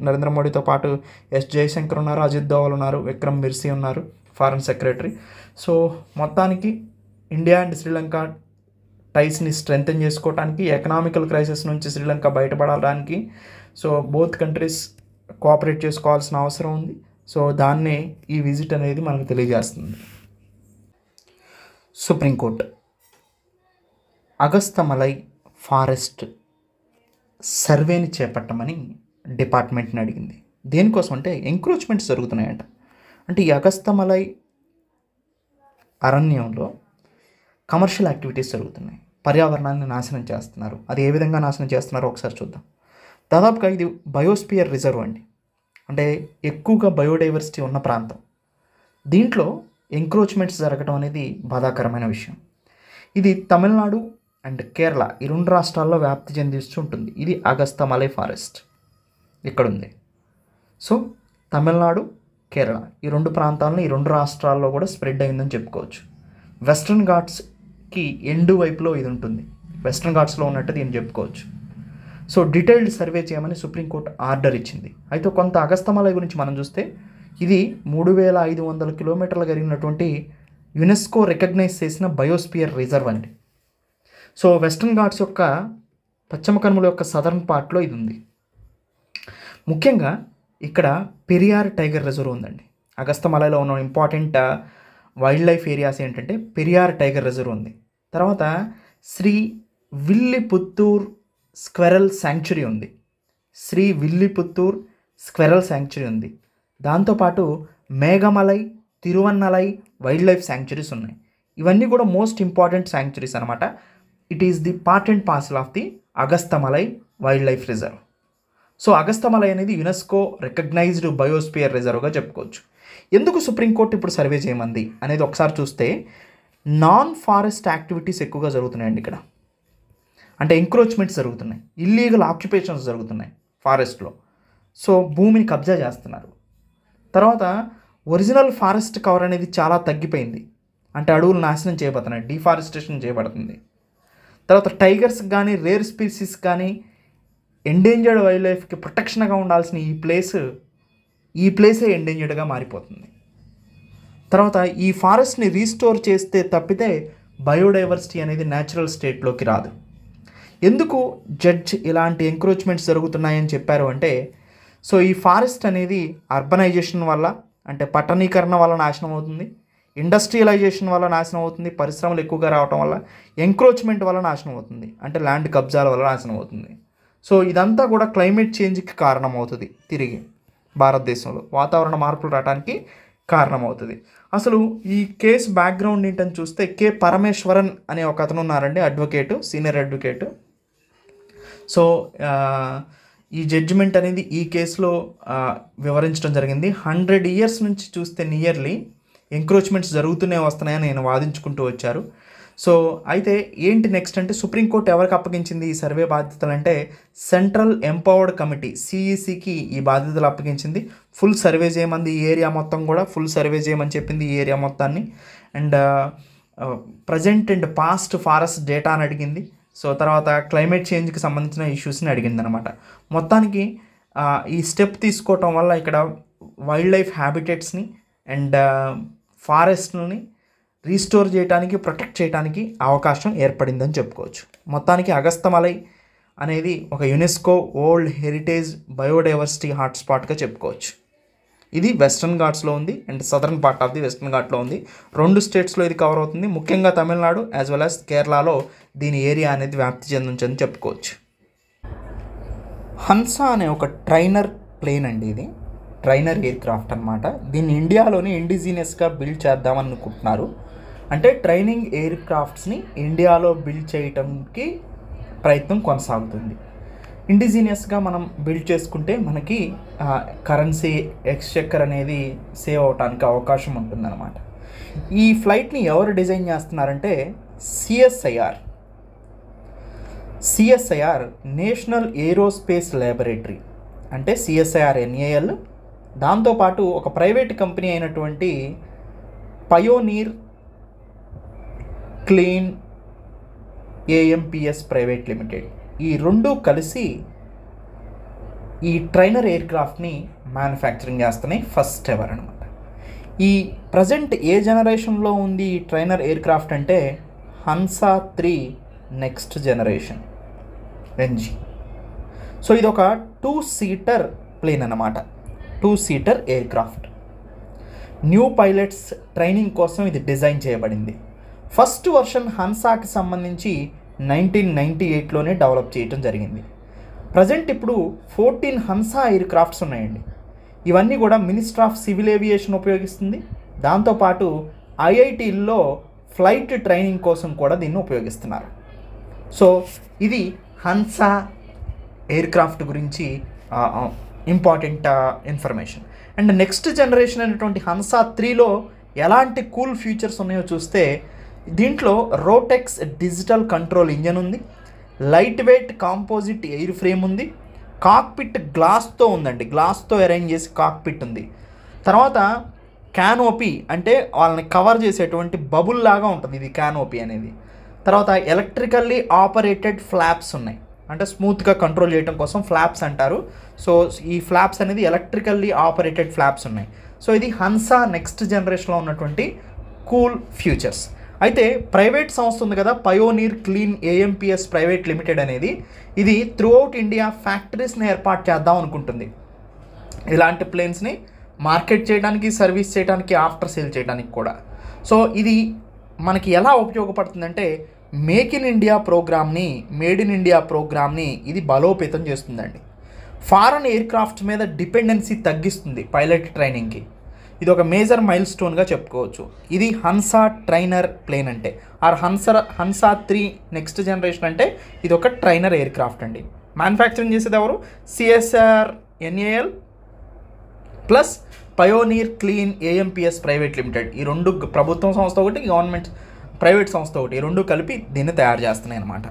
నరేంద్ర మోడీతో పాటు ఎస్ జయశంకర్ ఉన్నారు, అజిత్ దోవల్ ఉన్నారు, విక్రమ్ మిర్సీ ఉన్నారు ఫారెన్ సెక్రటరీ. సో మొత్తానికి ఇండియా అండ్ శ్రీలంక టైస్ని స్ట్రెంథెన్ చేసుకోవడానికి, ఎకనామికల్ క్రైసిస్ నుంచి శ్రీలంక బయటపడడానికి సో బోత్ కంట్రీస్ కోఆపరేట్ చేసుకోవాల్సిన అవసరం ఉంది. సో దాన్నే ఈ విజిట్ అనేది మనకు తెలియజేస్తుంది. సుప్రీంకోర్టు అగస్తమలై ఫారెస్ట్ సర్వేని చేపట్టమని డిపార్ట్మెంట్ని అడిగింది. దేనికోసం అంటే ఎంక్రోచ్మెంట్స్ జరుగుతున్నాయంట. అంటే ఈ అగస్తమలై అరణ్యంలో కమర్షియల్ యాక్టివిటీస్ జరుగుతున్నాయి, పర్యావరణాన్ని నాశనం చేస్తున్నారు. అది ఏ విధంగా నాశనం చేస్తున్నారో ఒకసారి చూద్దాం. దాదాపుగా ఇది బయోస్పియర్ రిజర్వ్ అండి, అంటే ఎక్కువగా బయోడైవర్సిటీ ఉన్న ప్రాంతం. దీంట్లో ఎంక్రోచ్మెంట్స్ జరగడం అనేది బాధాకరమైన విషయం. ఇది తమిళనాడు అండ్ కేరళ ఈ 2 రాష్ట్రాల్లో వ్యాప్తి చెందిస్తూ ఉంటుంది. ఇది అగస్తమలై ఫారెస్ట్ ఇక్కడ ఉంది. సో తమిళనాడు కేరళ. ఈ 2 ప్రాంతాలను ఈ 2 రాష్ట్రాల్లో కూడా స్ప్రెడ్ అయిందని చెప్పుకోవచ్చు. వెస్ట్రన్ ఘాట్స్కి ఎండు వైపులో ఇది ఉంటుంది. వెస్ట్రన్ ఘాట్స్లో ఉన్నట్టు దీన్ని చెప్పుకోవచ్చు. సో డీటెయిల్డ్ సర్వే చేయమని సుప్రీంకోర్టు ఆర్డర్ ఇచ్చింది. అయితే కొంత అగస్తమలై గురించి మనం చూస్తే ఇది 3500 కిలోమీటర్లు కలిగినటువంటి యునెస్కో రికగ్నైజ్ చేసిన బయోస్పియర్ రిజర్వ్ అండి. సో వెస్ట్రన్ ఘాట్స్ యొక్క పశ్చిమ కనుమల యొక్క సదర్న్ పార్ట్లో ఇది ఉంది. ముఖ్యంగా ఇక్కడ పెరియార్ టైగర్ రిజర్వ్ ఉందండి. అగస్తమలైలో ఉన్న ఇంపార్టెంట్ వైల్డ్ లైఫ్ ఏరియాస్ ఏంటంటే పెరియార్ టైగర్ రిజర్వ్ ఉంది. తర్వాత శ్రీ విల్లిపుత్తూర్ స్క్వెరల్ శాంక్చురీ ఉంది. శ్రీ విల్లిపుత్తూర్ స్క్వెరల్ శాంక్చురీ ఉంది. దాంతోపాటు మేఘమలై, తిరువన్నలై వైల్డ్ లైఫ్ శాంక్చురీస్ ఉన్నాయి. ఇవన్నీ కూడా మోస్ట్ ఇంపార్టెంట్ శాంక్చురీస్ అనమాట. It is the part and parcel of the Agasthyamalai wild life reserve. So Agasthyamalai అనేది యునెస్కో రికగ్నైజ్డ్ బయోస్పియర్ రిజర్వ్గా చెప్పుకోవచ్చు. ఎందుకు సుప్రీంకోర్టు ఇప్పుడు సర్వే చేయమంది అనేది ఒకసారి చూస్తే నాన్ ఫారెస్ట్ యాక్టివిటీస్ ఎక్కువగా జరుగుతున్నాయండి ఇక్కడ. అంటే ఎంక్రోచ్మెంట్స్ జరుగుతున్నాయి, ఇల్లీగల్ ఆక్యుపేషన్స్ జరుగుతున్నాయి ఫారెస్ట్లో. సో భూమిని కబ్జా చేస్తున్నారు. తర్వాత ఒరిజినల్ ఫారెస్ట్ కవర్ అనేది చాలా తగ్గిపోయింది. అంటే అడవులు నాశనం చేయబడుతున్నాయి, డిఫారెస్టేషన్ చేయబడుతుంది. తర్వాత టైగర్స్ కానీ రేర్ స్పీసీస్ కానీ ఎండేంజర్డ్ వైల్డ్ లైఫ్కి ప్రొటెక్షన్గా ఉండాల్సిన ఈ ప్లేసే ఎండేంజర్డ్గా మారిపోతుంది. తర్వాత ఈ ఫారెస్ట్ని రీస్టోర్ చేస్తే తప్పితే బయోడైవర్సిటీ అనేది న్యాచురల్ స్టేట్లోకి రాదు. ఎందుకు జడ్జ్ ఇలాంటి ఎంక్రోచ్మెంట్స్ జరుగుతున్నాయని చెప్పారు అంటే, సో ఈ ఫారెస్ట్ అనేది అర్బనైజేషన్ వల్ల, అంటే పట్టణీకరణ వల్ల నాశనం అవుతుంది, ఇండస్ట్రియలైజేషన్ వల్ల నాశనం అవుతుంది, పరిశ్రమలు ఎక్కువగా రావటం వల్ల, ఎంక్రోచ్మెంట్ వల్ల నాశనం అవుతుంది, అంటే ల్యాండ్ కబ్జాల వల్ల నాశనం అవుతుంది. సో ఇదంతా కూడా క్లైమేట్ చేంజ్కి కారణమవుతుంది. తిరిగి భారతదేశంలో వాతావరణ మార్పులు రావడానికి కారణమవుతుంది. అసలు ఈ కేసు బ్యాక్గ్రౌండ్ ఏంటని చూస్తే కె పరమేశ్వరన్ అనే ఒక అతను ఉన్నారండి, అడ్వకేటు, సీనియర్ అడ్వకేటు. సో ఈ జడ్జిమెంట్ అనేది ఈ కేసులో వివరించడం జరిగింది. 100 years నుంచి చూస్తే నియర్లీ ఎంక్రోచ్మెంట్స్ జరుగుతూనే వస్తున్నాయని నేను వాదించుకుంటూ వచ్చారు. సో అయితే ఏంటి నెక్స్ట్ అంటే, సుప్రీంకోర్టు ఎవరికి అప్పగించింది ఈ సర్వే బాధ్యతలు అంటే సెంట్రల్ ఎంపవర్డ్ కమిటీ సిఈసికి ఈ బాధ్యతలు అప్పగించింది. ఫుల్ సర్వే చేయమంది, ఈ ఏరియా మొత్తం కూడా ఫుల్ సర్వే చేయమని చెప్పింది, ఈ ఏరియా మొత్తాన్ని. And present and past forest data అని అడిగింది. సో తర్వాత క్లైమేట్ చేంజ్కి సంబంధించిన ఇష్యూస్ని అడిగింది అనమాట. మొత్తానికి ఈ స్టెప్ తీసుకోవటం వల్ల ఇక్కడ వైల్డ్ లైఫ్ హ్యాబిటేట్స్ని అండ్ ఫారెస్ట్ని రీస్టోర్ చేయడానికి, ప్రొటెక్ట్ చేయడానికి అవకాశం ఏర్పడిందని చెప్పుకోవచ్చు. మొత్తానికి అగస్తమలై అనేది ఒక యునెస్కో వరల్డ్ హెరిటేజ్ బయోడైవర్సిటీ హాట్స్పాట్గా చెప్పుకోవచ్చు. ఇది వెస్ట్రన్ ఘాట్స్లో ఉంది and southern part of the western ఘాట్లో ఉంది. 2 స్టేట్స్లో ఇది కవర్ అవుతుంది. ముఖ్యంగా తమిళనాడు యాజ్ వెల్ యాజ్ కేరళలో దీని ఏరియా అనేది వ్యాప్తి చెందించని చెప్పుకోవచ్చు. హన్సా అనే ఒక ట్రైనర్ ప్లేన్ అండి, ఇది ట్రైనర్ ఎయిర్ క్రాఫ్ట్ అనమాట. దీన్ని ఇండియాలోని ఇండిజినియస్గా బిల్డ్ చేద్దామని అనుకుంటున్నారు. అంటే ట్రైనింగ్ ఎయిర్ క్రాఫ్ట్స్ని ఇండియాలో బిల్డ్ చేయడానికి ప్రయత్నం కొనసాగుతుంది. ఇండిజినియస్గా మనం బిల్డ్ చేసుకుంటే మనకి కరెన్సీ ఎక్స్చెక్కర్ అనేది సేవ్ అవడానికి అవకాశం ఉంటుందన్నమాట. ఈ ఫ్లైట్ని ఎవరు డిజైన్ చేస్తున్నారంటే సిఎస్ఐఆర్ నేషనల్ ఏరోస్పేస్ ల్యాబొరేటరీ, అంటే సిఎస్ఐఆర్ ఎన్ఏఎల్. దాంతోపాటు ఒక ప్రైవేట్ కంపెనీ అయినటువంటి pioneer clean AMPS private limited, ఈ 2 కలిసి ఈ ట్రైనర్ ఎయిర్ క్రాఫ్ట్ని మ్యానుఫ్యాక్చరింగ్ చేస్తున్నాయి, ఫస్ట్ ఎవర్ అనమాట. ఈ ప్రజెంట్ ఏ జనరేషన్లో ఉంది ఈ ట్రైనర్ ఎయిర్ క్రాఫ్ట్ అంటే Hansa 3 next generation NG. So ఇది ఒక 2-seater ప్లేన్ అన్నమాట, 2-seater aircraft. New pilots training కోసం ఇది డిజైన్ చేయబడింది. ఫస్ట్ వర్షన్ హన్సాకి సంబంధించి 1998లోనే డెవలప్ చేయడం జరిగింది. ప్రజెంట్ ఇప్పుడు 14 హన్సా ఎయిర్ క్రాఫ్ట్స్ ఉన్నాయండి. ఇవన్నీ కూడా మినిస్ట్రీ ఆఫ్ సివిల్ ఏవియేషన్ ఉపయోగిస్తుంది. దాంతోపాటు ఐఐటీల్లో ఫ్లైట్ ట్రైనింగ్ కోసం కూడా దీన్ని ఉపయోగిస్తున్నారు. సో ఇది హన్సా ఎయిర్ క్రాఫ్ట్ గురించి important information. And next generation అయినటువంటి హన్సా 3లో ఎలాంటి కూల్ ఫీచర్స్ ఉన్నాయో చూస్తే దీంట్లో రోటెక్స్ డిజిటల్ కంట్రోల్ ఇంజన్ ఉంది, light weight composite air frame ఉంది, కాక్పిట్ గ్లాస్తో ఉందండి, గ్లాస్తో అరేంజ్ చేసి కాక్పిట్ ఉంది. తర్వాత క్యానోపీ అంటే వాళ్ళని కవర్ చేసేటువంటి బబుల్ లాగా ఉంటుంది ఇది క్యానోపీ అనేది. తర్వాత ఎలక్ట్రికల్లీ ఆపరేటెడ్ ఫ్లాప్స్ ఉన్నాయి, అంటే స్మూత్గా కంట్రోల్ చేయడం కోసం ఫ్లాప్స్ అంటారు. సో ఈ ఫ్లాప్స్ అనేది ఎలక్ట్రికల్లీ ఆపరేటెడ్ ఫ్లాప్స్ ఉన్నాయి. సో ఇది హన్సా నెక్స్ట్ జనరేషన్లో ఉన్నటువంటి కూల్ ఫ్యూచర్స్. అయితే ప్రైవేట్ సంస్థ ఉంది కదా, pioneer clean AMPS private limited అనేది, ఇది త్రూఅవుట్ ఇండియా ఫ్యాక్టరీస్ని ఏర్పాటు చేద్దాం అనుకుంటుంది. ఇలాంటి ప్లేన్స్ని మార్కెట్ చేయడానికి, సర్వీస్ చేయడానికి, ఆఫ్టర్ సేల్ చేయడానికి కూడా. సో ఇది మనకి ఎలా ఉపయోగపడుతుందంటే మేక్ ఇన్ ఇండియా ప్రోగ్రామ్ని, మేడ్ ఇన్ ఇండియా ప్రోగ్రామ్ని ఇది బలోపేతం చేస్తుందండి. ఫారెన్ ఎయిర్ క్రాఫ్ట్స్ మీద డిపెండెన్సీ తగ్గిస్తుంది పైలట్ ట్రైనింగ్కి. ఇది ఒక మేజర్ మైల్ స్టోన్గా చెప్పుకోవచ్చు. ఇది హన్సా ట్రైనర్ ప్లేన్ అంటే, ఆర్ హన్సా 3 నెక్స్ట్ జనరేషన్ అంటే ఇది ఒక ట్రైనర్ ఎయిర్ క్రాఫ్ట్ అండి. మ్యానుఫ్యాక్చరింగ్ చేసేది ఎవరు? CSRNAL plus pioneer clean AMPS private limited. ఈ రెండు ప్రభుత్వం సంస్థ ఒకటి, గవర్నమెంట్ ప్రైవేట్ సంస్థ ఒకటి, ఈ రెండు కలిపి దీన్ని తయారు చేస్తున్నాయి అన్నమాట.